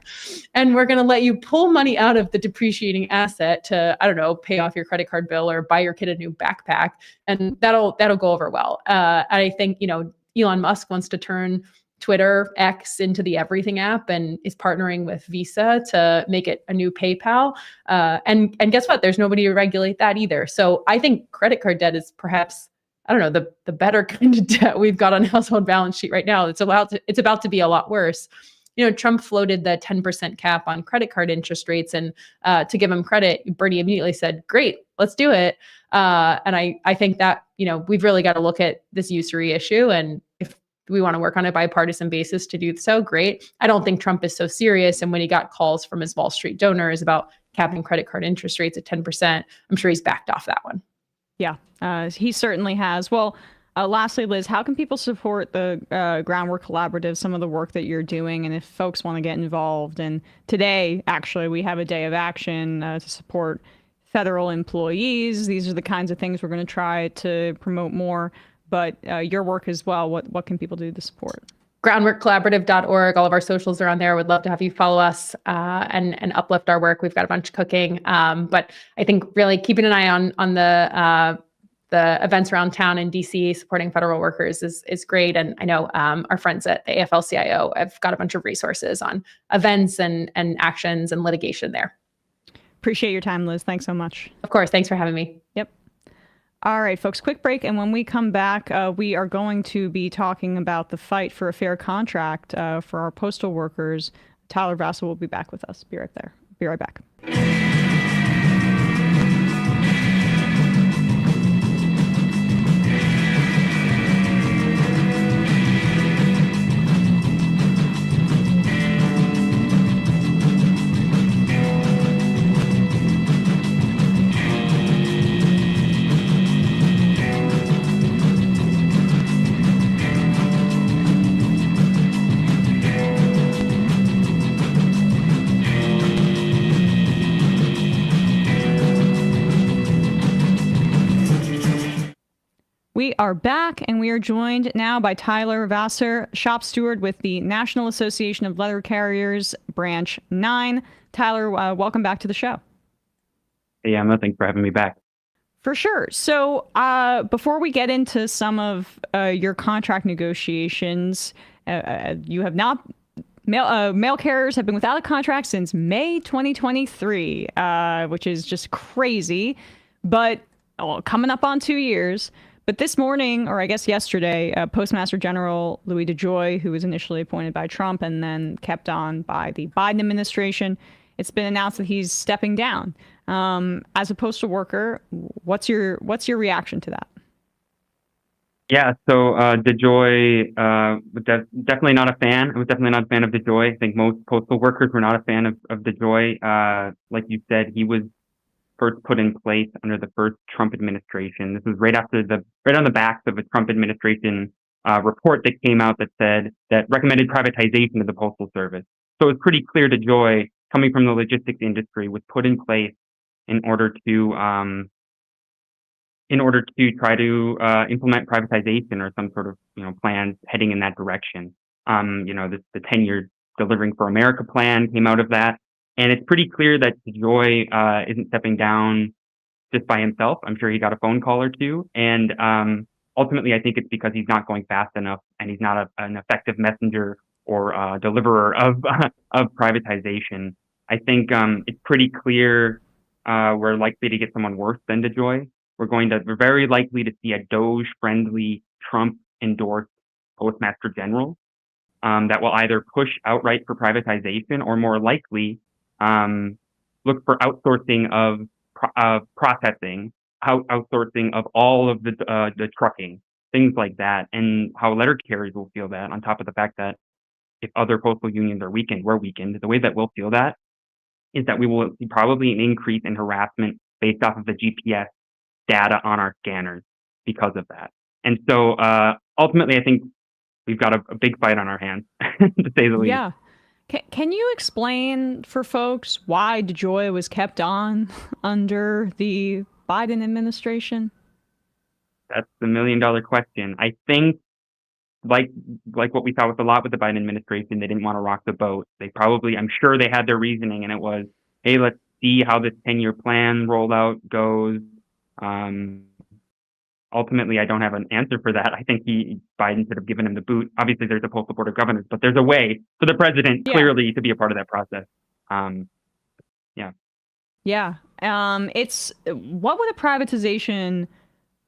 and we're gonna let you pull money out of the depreciating asset to, I don't know, pay off your credit card bill or buy your kid a new backpack, and that'll go over well. I think Elon Musk wants to turn Twitter, X into the everything app and is partnering with Visa to make it a new PayPal. And guess what? There's nobody to regulate that either. So I think credit card debt is perhaps, I don't know, the better kind of debt we've got on household balance sheet right now. It's about to be a lot worse. Trump floated the 10% cap on credit card interest rates, and to give him credit, Bernie immediately said, great, let's do it. And I think that, we've really got to look at this usury issue, and if we want to work on a bipartisan basis to do so, great. I don't think Trump is so serious. And when he got calls from his Wall Street donors about capping credit card interest rates at 10%, I'm sure he's backed off that one. Yeah, he certainly has. Well, lastly, Liz, how can people support the Groundwork Collaborative, some of the work that you're doing, and if folks want to get involved? And today, actually, we have a day of action to support federal employees. These are the kinds of things we're going to try to promote more. But your work as well, what can people do to support? Groundworkcollaborative.org. All of our socials are on there. Would love to have you follow us and uplift our work. We've got a bunch of cooking. But I think really keeping an eye on the events around town in DC supporting federal workers is great. And I know our friends at the AFL-CIO have got a bunch of resources on events and actions and litigation there. Appreciate your time, Liz. Thanks so much. Of course. Thanks for having me. Yep. All right, folks, quick break. And when we come back, we are going to be talking about the fight for a fair contract for our postal workers. Tyler Vasseur will be back with us. Be right there. Be right back. We are back, and we are joined now by Tyler Vasseur, shop steward with the National Association of Letter Carriers, Branch 9. Tyler, welcome back to the show. Hey, Emma, thanks for having me back. For sure. So before we get into some of your contract negotiations, you have not... Mail carriers have been without a contract since May 2023, which is just crazy, but coming up on 2 years. But this morning, or I guess yesterday, Postmaster General Louis DeJoy, who was initially appointed by Trump and then kept on by the Biden administration, it's been announced that he's stepping down. As a postal worker, what's your reaction to that? Yeah, so DeJoy was definitely not a fan. I was definitely not a fan of DeJoy. I think most postal workers were not a fan of DeJoy. Like you said, he was first put in place under the first Trump administration. This was right on the backs of a Trump administration report that came out that recommended privatization of the Postal Service. So it was pretty clear DeJoy, coming from the logistics industry, was put in place in order to try to implement privatization or some sort of plan heading in that direction. The 10-year Delivering for America plan came out of that. And it's pretty clear that DeJoy isn't stepping down just by himself. I'm sure he got a phone call or two. And ultimately, I think it's because he's not going fast enough and he's not an effective messenger or deliverer of privatization. I think it's pretty clear we're likely to get someone worse than DeJoy. We're very likely to see a DOGE-friendly, Trump-endorsed Postmaster General that will either push outright for privatization or more likely look for outsourcing of processing, outsourcing of all of the trucking, things like that, and how letter carriers will feel that, on top of the fact that if other postal unions are weakened, we're weakened. The way that we'll feel that is that we will see probably an increase in harassment based off of the GPS data on our scanners because of that. And so ultimately, I think we've got a big fight on our hands, to say the least. Yeah. Can you explain for folks why DeJoy was kept on under the Biden administration? That's the $1 million question. I think, like what we saw with the Biden administration, they didn't want to rock the boat. I'm sure they had their reasoning, and it was, hey, let's see how this 10-year plan rollout goes. Ultimately, I don't have an answer for that. I think Biden should have given him the boot. Obviously, there's a postal board of governors, but there's a way for the president clearly to be a part of that process. Yeah. It's what would a privatization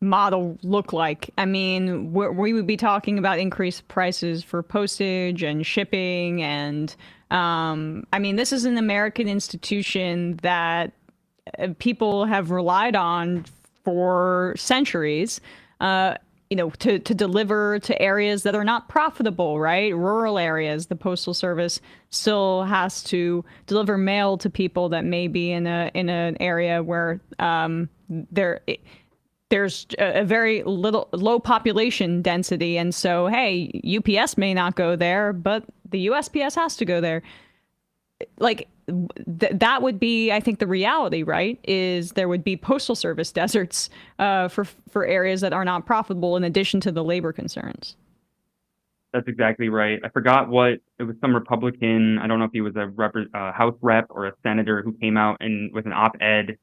model look like? I mean, we would be talking about increased prices for postage and shipping, and I mean, this is an American institution that people have relied on for centuries, to deliver to areas that are not profitable, right? Rural areas, the Postal Service still has to deliver mail to people that may be in an area where there's a very low population density, and so hey, UPS may not go there, but the USPS has to go there. Like that would be, I think, the reality, right? Is there would be Postal Service deserts for areas that are not profitable, in addition to the labor concerns. That's exactly right. I forgot it was some Republican. I don't know if he was a House rep or a senator who came out and with an op-ed,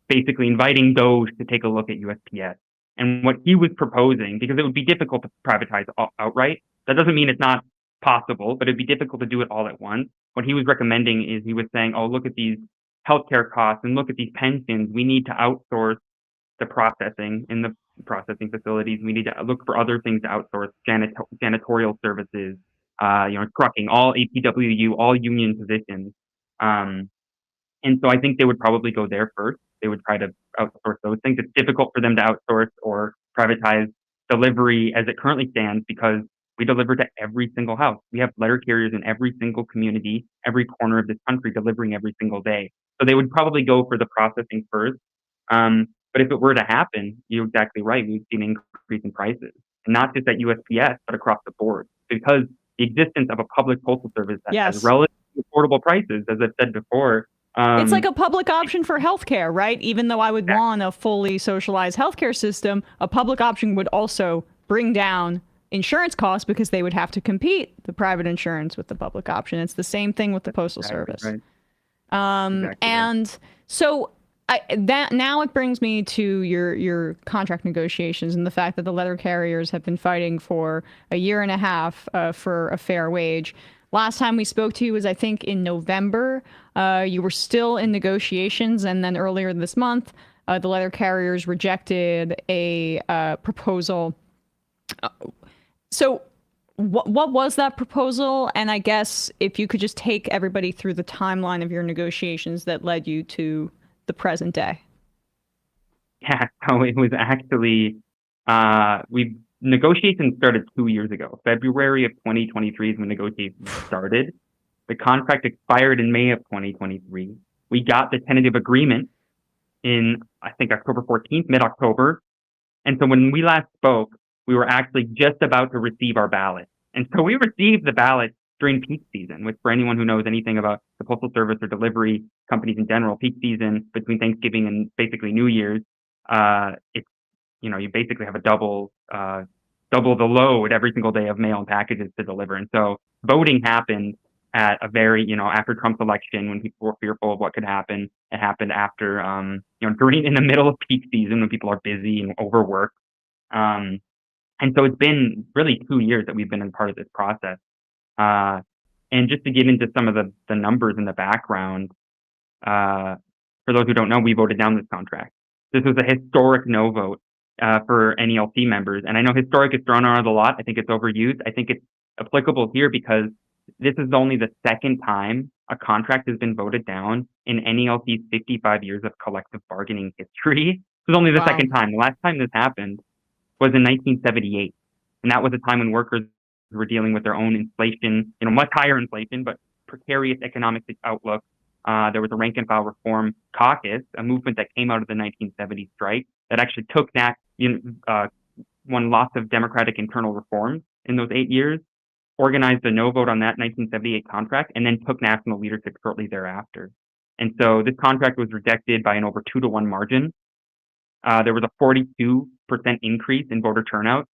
basically inviting DOGE to take a look at USPS and what he was proposing, because it would be difficult to privatize outright. That doesn't mean it's not possible, but it'd be difficult to do it all at once. What he was recommending is, he was saying, oh, look at these healthcare costs and look at these pensions. We need to outsource the processing in the processing facilities. We need to look for other things to outsource, janitorial services, trucking, all APWU, all union positions. And so I think they would probably go there first. They would try to outsource those things. It's difficult for them to outsource or privatize delivery as it currently stands because we deliver to every single house. We have letter carriers in every single community, every corner of this country, delivering every single day. So they would probably go for the processing first. But if it were to happen, you're exactly right. We've seen an increase in prices, and not just at USPS, but across the board, because the existence of a public postal service that has relatively affordable prices, as I've said before. It's like a public option for healthcare, right? Even though I would want a fully socialized healthcare system, a public option would also bring down insurance costs because they would have to compete the private insurance with the public option. It's the same thing with the Postal Service. Right. And so now it brings me to your contract negotiations and the fact that the letter carriers have been fighting for a year and a half for a fair wage. Last time we spoke to you was, I think, in November. You were still in negotiations, and then earlier this month, the letter carriers rejected a proposal. So what was that proposal? And I guess if you could just take everybody through the timeline of your negotiations that led you to the present day. Yeah, so it was actually, negotiations started 2 years ago. February of 2023 is when negotiations started. The contract expired in May of 2023. We got the tentative agreement in, I think, October 14th, mid-October. And so when we last spoke, we were actually just about to receive our ballot. And so we received the ballot during peak season, which for anyone who knows anything about the Postal Service or delivery companies in general, peak season between Thanksgiving and basically New Year's, it's, you basically have a double the load every single day of mail and packages to deliver. And so voting happened at a very, after Trump's election when people were fearful of what could happen. It happened after, in the middle of peak season when people are busy and overworked. And so it's been really 2 years that we've been a part of this process. And just to get into some of the numbers in the background, for those who don't know, we voted down this contract. This was a historic no vote for NALC members. And I know historic is thrown around a lot. I think it's overused. I think it's applicable here because this is only the second time a contract has been voted down in NALC's 55 years of collective bargaining history. This is only the second time. The last time this happened was in 1978. And that was a time when workers were dealing with their own inflation, much higher inflation, but precarious economic outlook. There was a rank and file reform caucus, a movement that came out of the 1970s strike that actually took that, won lots of democratic internal reforms in those 8 years, organized a no vote on that 1978 contract, and then took national leadership shortly thereafter. And so this contract was rejected by an over 2-to-1 margin. There was a 42% increase in voter turnout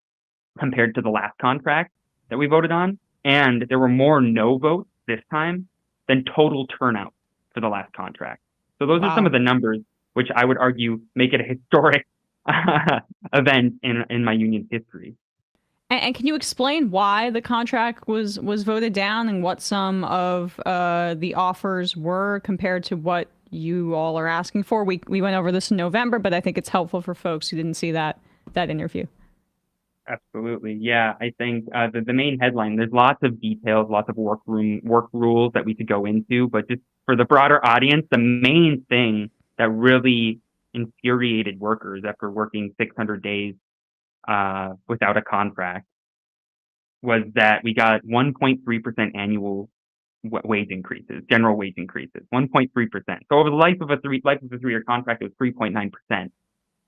compared to the last contract that we voted on. And there were more no votes this time than total turnout for the last contract. So those are some of the numbers, which I would argue make it a historic event in my union's history. And can you explain why the contract was voted down and what some of the offers were compared to what you all are asking for? We went over this in November, but I think it's helpful for folks who didn't see that interview. Absolutely. Yeah, I think the main headline, there's lots of details, lots of work rules that we could go into, but just for the broader audience, the main thing that really infuriated workers after working 600 days without a contract was that we got 1.3% annual wage increases, general wage increases, 1.3%. So over the life of a 3-year contract, it was 3.9%.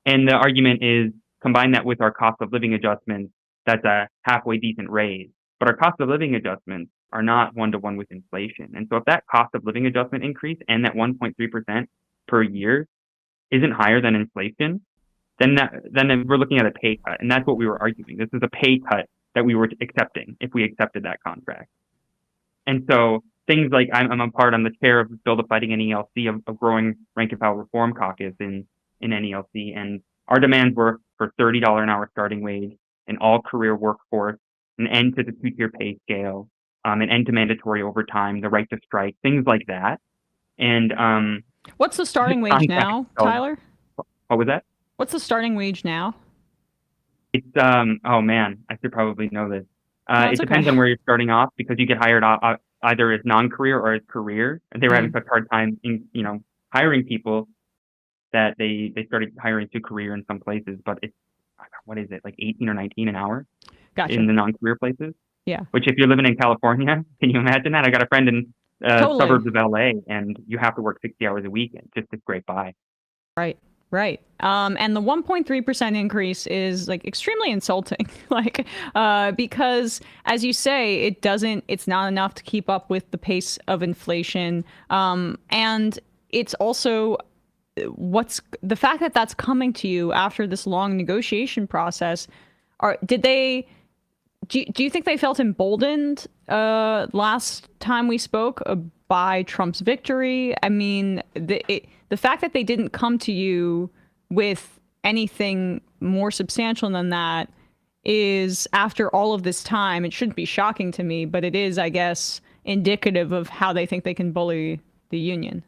And the argument is, combine that with our cost of living adjustments, that's a halfway decent raise. But our cost of living adjustments are not one-to-one with inflation. And so if that cost of living adjustment increase and that 1.3% per year isn't higher than inflation, then we're looking at a pay cut. And that's what we were arguing. This is a pay cut that we were accepting if we accepted that contract. And so things like I'm the chair of Build Up Fighting NALC, a growing rank and file reform caucus in NALC. And our demands were for $30 an hour starting wage, an all-career workforce, an end to the 2-tier pay scale, an end to mandatory overtime, the right to strike, things like that. And what's the starting wage now, Tyler? What was that? What's the starting wage now? It's oh man, I should probably know this. It depends on where you're starting off because you get hired either as non-career or as career. And they were having such a hard time hiring people that they started hiring through career in some places, but it's, what is it, like 18 or 19 an hour Gotcha. in the non-career places? Yeah. Which, if you're living in California, can you imagine that? I got a friend in Totally. suburbs of LA, and you have to work 60 hours a week just to scrape by. Right. Right. And the 1.3% increase is like extremely insulting, like, because as you say, it's not enough to keep up with the pace of inflation. And it's also what's the fact that that's coming to you after this long negotiation process. Do you think they felt emboldened last time we spoke by Trump's victory? I mean, the fact that they didn't come to you with anything more substantial than that is, after all of this time, it shouldn't be shocking to me, but it is, I guess, indicative of how they think they can bully the union.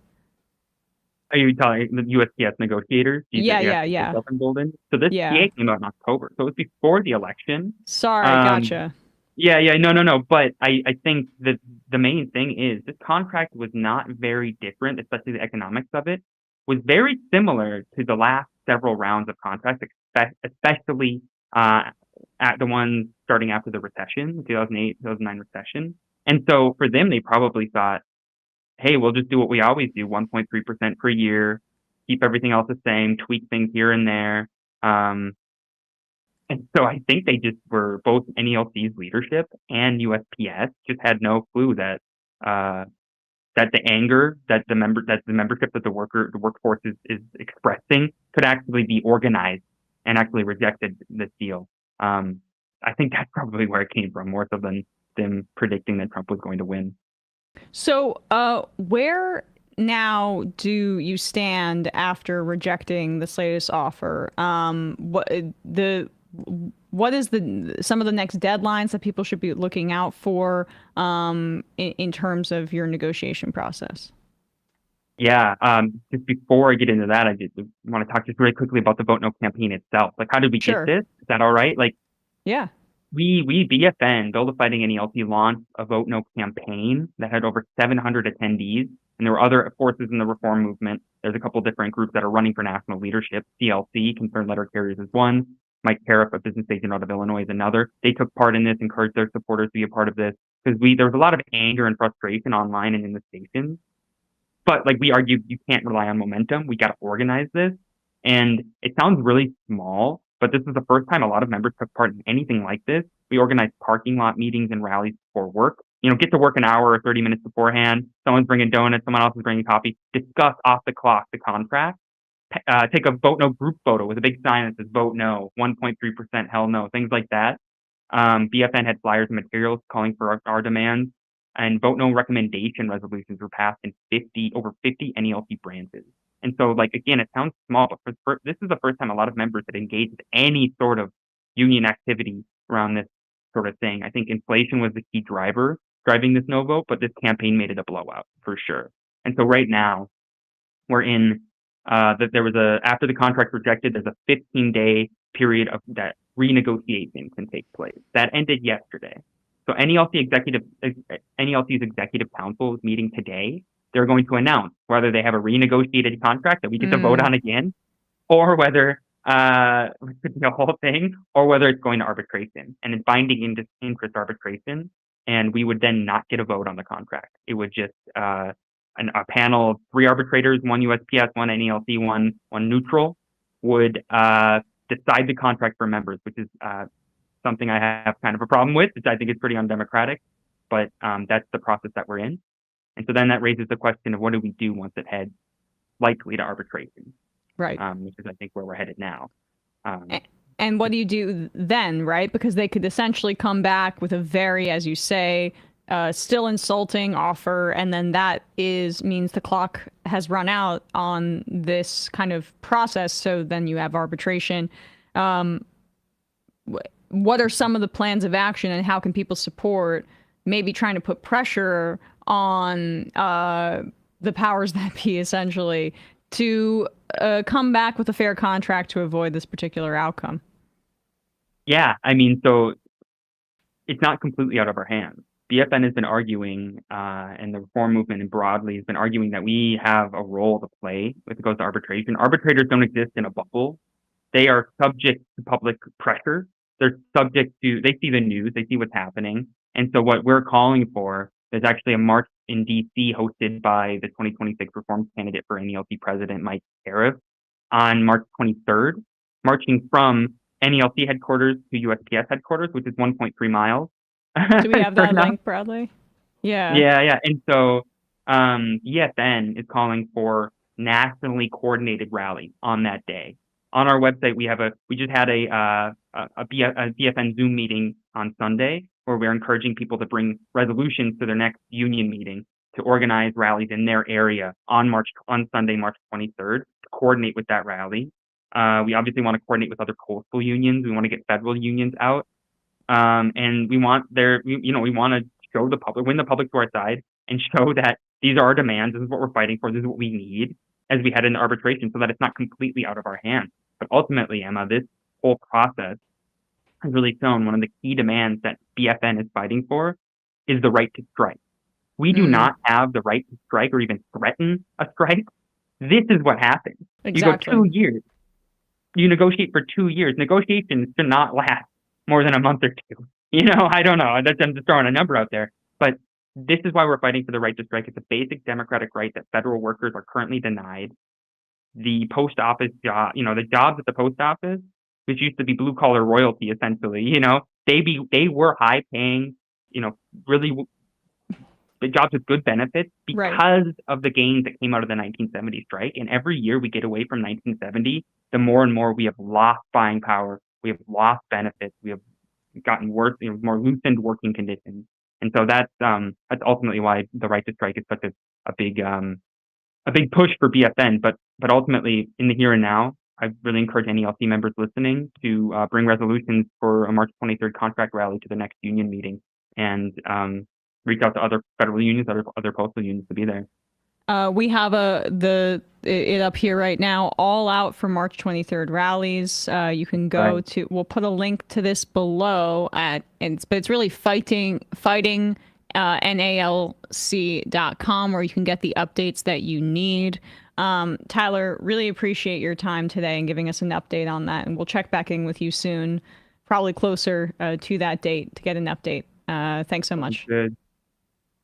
Are you telling the USPS negotiators? Yeah. Emboldened? So this PA came out in October, so it was before the election. Sorry, gotcha. Yeah, no. But I think that the main thing is this contract was not very different, especially the economics of it, was very similar to the last several rounds of contracts, especially at the ones starting after the recession, the 2008, 2009 recession. And so for them, they probably thought, hey, we'll just do what we always do, 1.3% per year, keep everything else the same, tweak things here and there. And so I think they just were, both NALC's leadership and USPS just had no clue that the anger that the membership that the workforce is expressing could actually be organized and actually rejected this deal. I think that's probably where it came from, more so than them predicting that Trump was going to win. So, where now do you stand after rejecting this latest offer? What is some of the next deadlines that people should be looking out for in terms of your negotiation process? Yeah, just before I get into that, I just want to talk just really quickly about the Vote No campaign itself. Like, how did we get this? Is that all right? Like, yeah. We BFN, Build a Fighting NALC, launched a Vote No campaign that had over 700 attendees, and there were other forces in the reform movement. There's a couple different groups that are running for national leadership. CLC, Concerned Letter Carriers, is one. Mike Cariff, a business agent out of Illinois, is another. They took part in this, encouraged their supporters to be a part of this, because there was a lot of anger and frustration online and in the stations. But like we argued, you can't rely on momentum. We got to organize this. And it sounds really small, but this is the first time a lot of members took part in anything like this. We organized parking lot meetings and rallies before work. Get to work an hour or 30 minutes beforehand. Someone's bringing donuts, someone else is bringing coffee. Discuss off the clock the contract. Take a Vote No group photo with a big sign that says Vote No, 1.3% hell no, things like that. BFN had flyers and materials calling for our demands, and Vote No recommendation resolutions were passed in over 50 NALC branches. And so, like, again, it sounds small, but this is the first time a lot of members had engaged with any sort of union activity around this sort of thing. I think inflation was the key driver driving this no vote, but this campaign made it a blowout for sure. And so right now, we're in after the contract rejected, there's a 15-day period of that renegotiation can take place. That ended yesterday. So NALC's executive council is meeting today. They're going to announce whether they have a renegotiated contract that we get to vote on again, or whether it could be a whole thing, or whether it's going to arbitration, and it's binding interest arbitration, and we would then not get a vote on the contract. It would just a panel of 3 arbitrators, 1 USPS, 1 NALC, one neutral, would decide the contract for members, which is something I have kind of a problem with, which I think is pretty undemocratic, but that's the process that we're in. And so then that raises the question of what do we do once it heads likely to arbitration, right? Which is, I think, where we're headed now. And what do you do then, right? Because they could essentially come back with a very, as you say, still insulting offer, and then that means the clock has run out on this kind of process. So then you have arbitration. What are some of the plans of action, and how can people support maybe trying to put pressure on the powers that be, essentially, to come back with a fair contract to avoid this particular outcome? Yeah, I mean, so it's not completely out of our hands, BFN has been arguing, and the reform movement and broadly has been arguing that we have a role to play when it goes to arbitration. Arbitrators don't exist in a bubble. They are subject to public pressure. They're subject to, they see the news, they see what's happening. And so what we're calling for is actually a march in DC hosted by the 2026 reform candidate for NALC president, Mike Tariff, on March 23rd, marching from NALC headquarters to USPS headquarters, which is 1.3 miles. Do we have that link, Bradley? Yeah. Yeah. And so EFN is calling for nationally coordinated rally on that day. On our website, we just had a BFN Zoom meeting on Sunday where we're encouraging people to bring resolutions to their next union meeting to organize rallies in their area on Sunday, March 23rd, to coordinate with that rally. We obviously want to coordinate with other coastal unions. We want to get federal unions out. And we want we want to show the public, win the public to our side, and show that these are our demands. This is what we're fighting for. This is what we need as we head into arbitration, so that it's not completely out of our hands. But ultimately, Emma, this whole process has really shown one of the key demands that BFN is fighting for is the right to strike. We do not have the right to strike or even threaten a strike. This is what happens. Exactly. You go 2 years. You negotiate for 2 years. Negotiations should not last more than a month or two. I don't know. I'm just throwing a number out there. But this is why we're fighting for the right to strike. It's a basic democratic right that federal workers are currently denied. The post office job, the jobs at the post office, which used to be blue collar royalty, essentially, they were high paying, really the jobs with good benefits because of the gains that came out of the 1970 strike. And every year we get away from 1970, the more and more we have lost buying power. We have lost benefits. We have gotten worse, more loosened working conditions. And so that's ultimately why the right to strike is such a big push for BFN. But ultimately, in the here and now, I really encourage NALC members listening to bring resolutions for a March 23rd contract rally to the next union meeting, and reach out to other federal unions, other postal unions to be there. We have it up here right now, all out for March 23rd rallies. You can go to, we'll put a link to this below but it's really fighting NALC.com, where you can get the updates that you need. Tyler, really appreciate your time today and giving us an update on that. And we'll check back in with you soon, probably closer to that date, to get an update. Thanks so much. Good.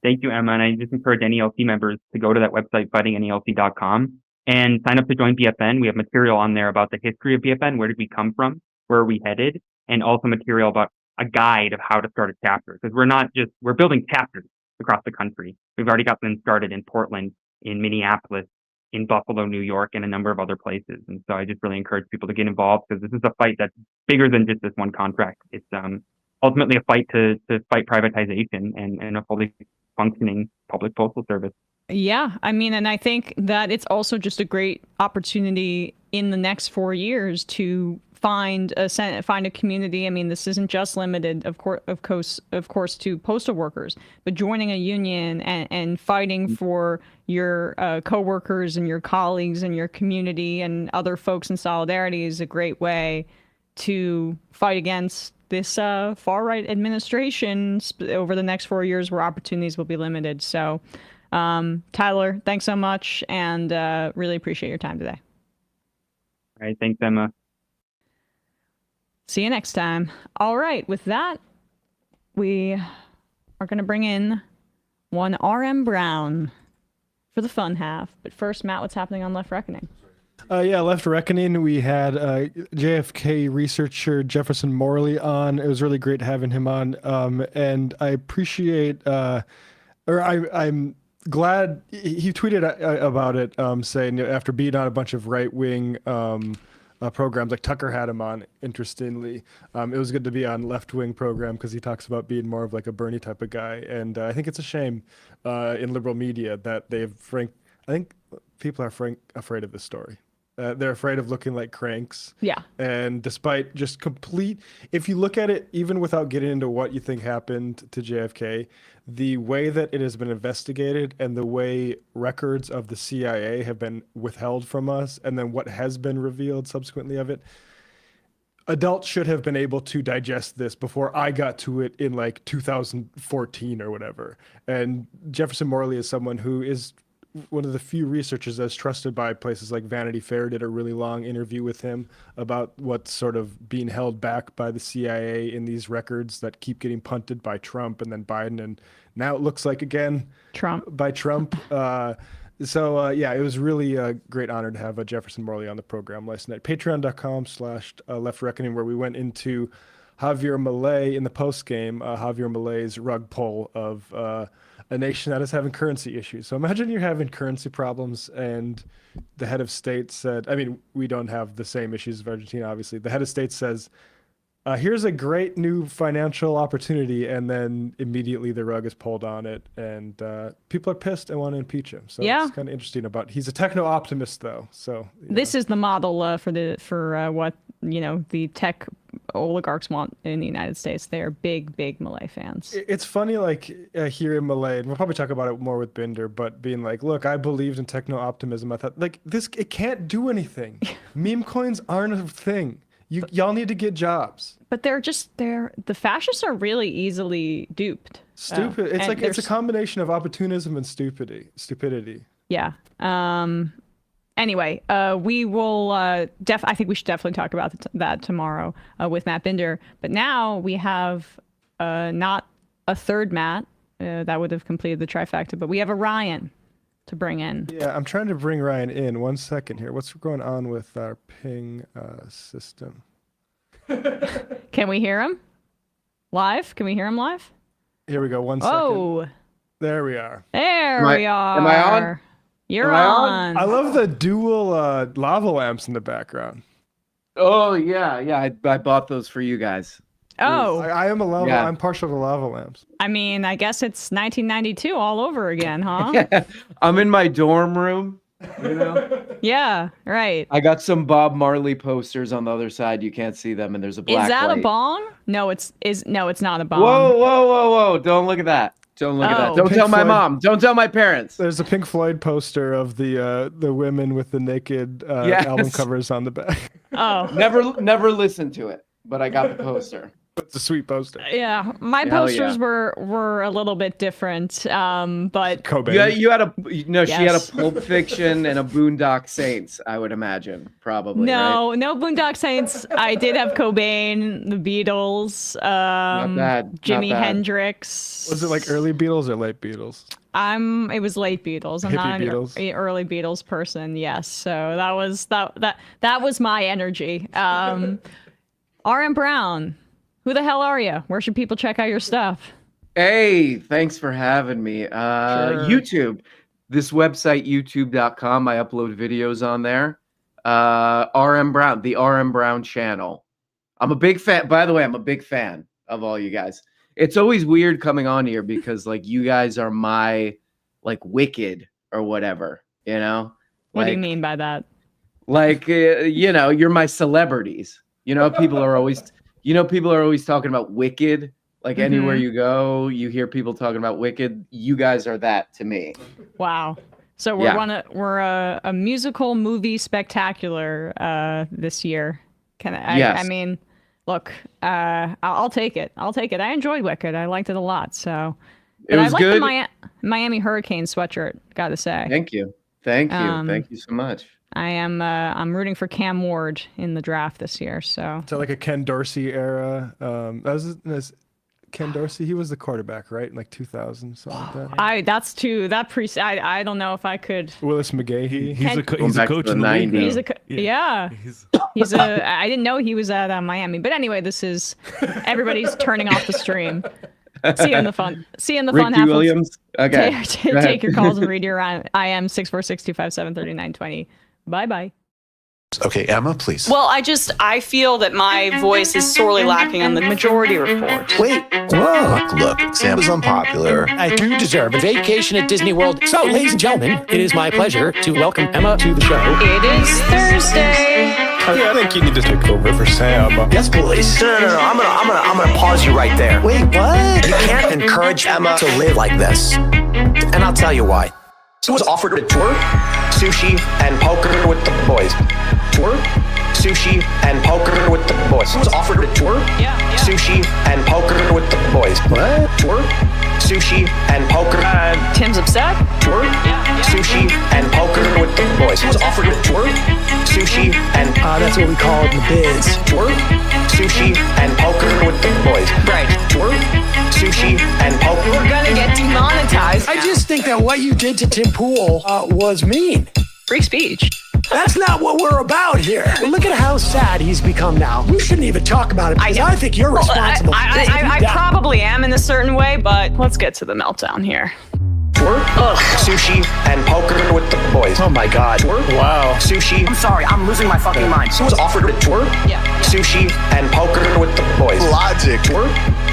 Thank you, Emma. And I just encourage NALC members to go to that website, fightingnalc.com, and sign up to join BFN. We have material on there about the history of BFN. Where did we come from? Where are we headed? And also material about a guide of how to start a chapter. Because we're building chapters across the country. We've already got them started in Portland, in Minneapolis, in Buffalo, New York, and a number of other places. And so I just really encourage people to get involved, because this is a fight that's bigger than just this one contract. It's ultimately a fight to fight privatization and a fully functioning public postal service. Yeah, and I think that it's also just a great opportunity in the next 4 years to find a community. This isn't just limited, of course, to postal workers, but joining a union and fighting for your coworkers and your colleagues and your community and other folks in solidarity is a great way to fight against this far-right administration over the next 4 years, where opportunities will be limited. So, Tyler, thanks so much, and really appreciate your time today. All right, thanks, Emma. See you next time. All right, with that, we are going to bring in one RM Brown for the fun half. But first, Matt, what's happening on Left Reckoning? Left Reckoning, we had JFK researcher Jefferson Morley on. It was really great having him on. And I appreciate, I'm glad he tweeted about it, saying after being on a bunch of right-wing programs, like Tucker had him on, interestingly. It was good to be on left-wing program because he talks about being more of like a Bernie type of guy. And I think it's a shame in liberal media that I think people are afraid of this story. They're afraid of looking like cranks. Yeah. And despite just if you look at it, even without getting into what you think happened to JFK, the way that it has been investigated and the way records of the CIA have been withheld from us, and then what has been revealed subsequently of it, adults should have been able to digest this before I got to it in like 2014 or whatever. And Jefferson Morley is someone who is one of the few researchers that's trusted by places like Vanity Fair. Did a really long interview with him about what's sort of being held back by the CIA in these records that keep getting punted by Trump and then Biden, and now it looks like again by Trump. So yeah, it was really a great honor to have Jefferson Morley on the program last night. Patreon.com/Left Reckoning, where we went into Javier Milei in the post game, Javier Milei's rug pull of a nation that is having currency issues. So imagine you're having currency problems and the head of state said, I mean, we don't have the same issues of Argentina, obviously. The head of state says, here's a great new financial opportunity, and then immediately the rug is pulled on it, and people are pissed and want to impeach him. So it's kind of interesting about. He's a techno optimist, though. So this is the model for what the tech oligarchs want in the United States. They're big Milei fans. It's funny, like here in Milei, and we'll probably talk about it more with Binder, but being like, look, I believed in techno optimism. I thought like it can't do anything. Meme coins aren't a thing. Y'all need to get jobs. But the fascists are really easily duped. Stupid. It's a combination of opportunism and stupidity. Yeah. Anyway, we will I think we should definitely talk about that tomorrow with Matt Binder. But now we have not a third Matt that would have completed the trifecta, but we have a Ryan to bring in. Yeah, I'm trying to bring Ryan in. 1 second here. What's going on with our ping system? Can we hear him live? Can we hear him live? Here we go. 1 second. Oh, there we are. There we are. Am I on? You're on. I love the dual lava lamps in the background. Oh yeah. I bought those for you guys. Oh, I am a lava. Yeah. I'm partial to lava lamps. I mean, I guess it's 1992 all over again, huh? I'm in my dorm room. Yeah, right. I got some Bob Marley posters on the other side. You can't see them, and there's a black. Is that light. a bong? No, it's not a bong. Whoa! Don't look at that. Don't look at that. Don't tell my mom. Don't tell my parents. There's a Pink Floyd poster of the women with the naked album covers on the back. Oh, never listened to it, but I got the poster. It's a sweet poster. Yeah, my posters were a little bit different, but Cobain. You had she had a Pulp Fiction and a Boondock Saints, I would imagine, probably. No Boondock Saints. I did have Cobain, the Beatles, Jimi Hendrix. Was it like early Beatles or late Beatles? It was late Beatles. I'm not an early Beatles person. Yes, so that was my energy. R.M. Brown. Who the hell are you? Where should people check out your stuff? Hey, thanks for having me. Sure. YouTube. This website, youtube.com. I upload videos on there. RM Brown, the RM Brown channel. I'm a big fan. By the way, I'm a big fan of all you guys. It's always weird coming on here because like you guys are my like Wicked or whatever, you know? What do you mean by that? Like, you're my celebrities. People are always talking about Wicked. Like anywhere you go, you hear people talking about Wicked. You guys are that to me. Wow. So we're a musical movie spectacular this year. I mean, look, I'll take it. I enjoyed Wicked. I liked it a lot. So it was good. The Miami Hurricane sweatshirt. Got to say. Thank you. Thank you so much. I'm rooting for Cam Ward in the draft this year. So like a Ken Dorsey era. That was Ken Dorsey. He was the quarterback, right? In like 2000, something like that. I don't know if I could. Willis McGahee. He's a coach in the league. I didn't know he was at Miami. But anyway, everybody's turning off the stream. See you in the fun. Ricky half Williams. Okay. Take your calls and read your IM 646-257-3920. Bye. Okay, Emma, please. Well, I feel that my voice is sorely lacking on the majority report. Wait, look, Sam is unpopular. I do deserve a vacation at Disney World. So, ladies and gentlemen, it is my pleasure to welcome Emma to the show. It is Thursday. I think you need to take over for Sam. Yes, please. No. I'm gonna pause you right there. Wait, what? You can't encourage Emma to live like this. And I'll tell you why. So was offered a tour, sushi, and poker with the boys. Tour, Sushi and poker with the boys. Was offered a tour. Sushi and poker with the boys. What? Tour. Sushi and poker. Tim's upset. Tour. Sushi and poker with the boys. Was offered a tour. Sushi and that's what we call it in the biz. Tour. Sushi and poker with the boys. Right. Tour. Sushi and poker. We're gonna get demonetized. I just think that what you did to Tim Pool was mean. Free speech. That's not what we're about here. Look at how sad he's become now. You shouldn't even talk about it because I think you're responsible. I probably am in a certain way, but let's get to the meltdown here. Tour. Sushi and poker with the boys. Oh my God. Tour. Wow. Sushi. I'm sorry, I'm losing my fucking mind. Was offered a tour. Sushi and poker with the boys. Logic. Tour.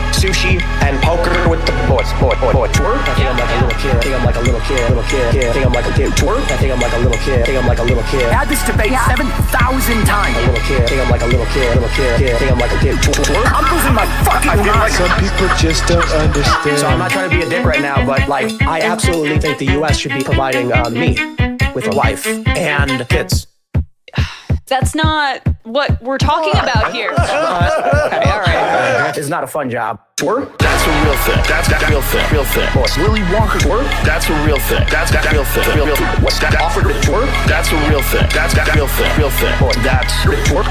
Sushi and poker with the boys. Boy. Tour. I think I'm like a little kid. I think I'm like a little kid. I think I'm like a kid. Tour. I think I'm like a little kid. I think I'm like a little kid. I had this debate 7,000 times. A little kid. I think I'm like a little kid. I think I'm like a kid. Tour. I'm losing my fucking mind. Some people just don't understand. So I'm not trying to be a dick right now, but like, I absolutely think the U.S. should be providing me with a wife and kids. That's not what we're talking about here. Okay, all right. It's not a fun job. Tour. That's a real thing. That's real thing. Real thing. Willy Wonka. Tour. That's a real thing. That's real thing. Real thing. What's that offered a tour? That's a real thing. That's real thing. Real thing. That's a tour.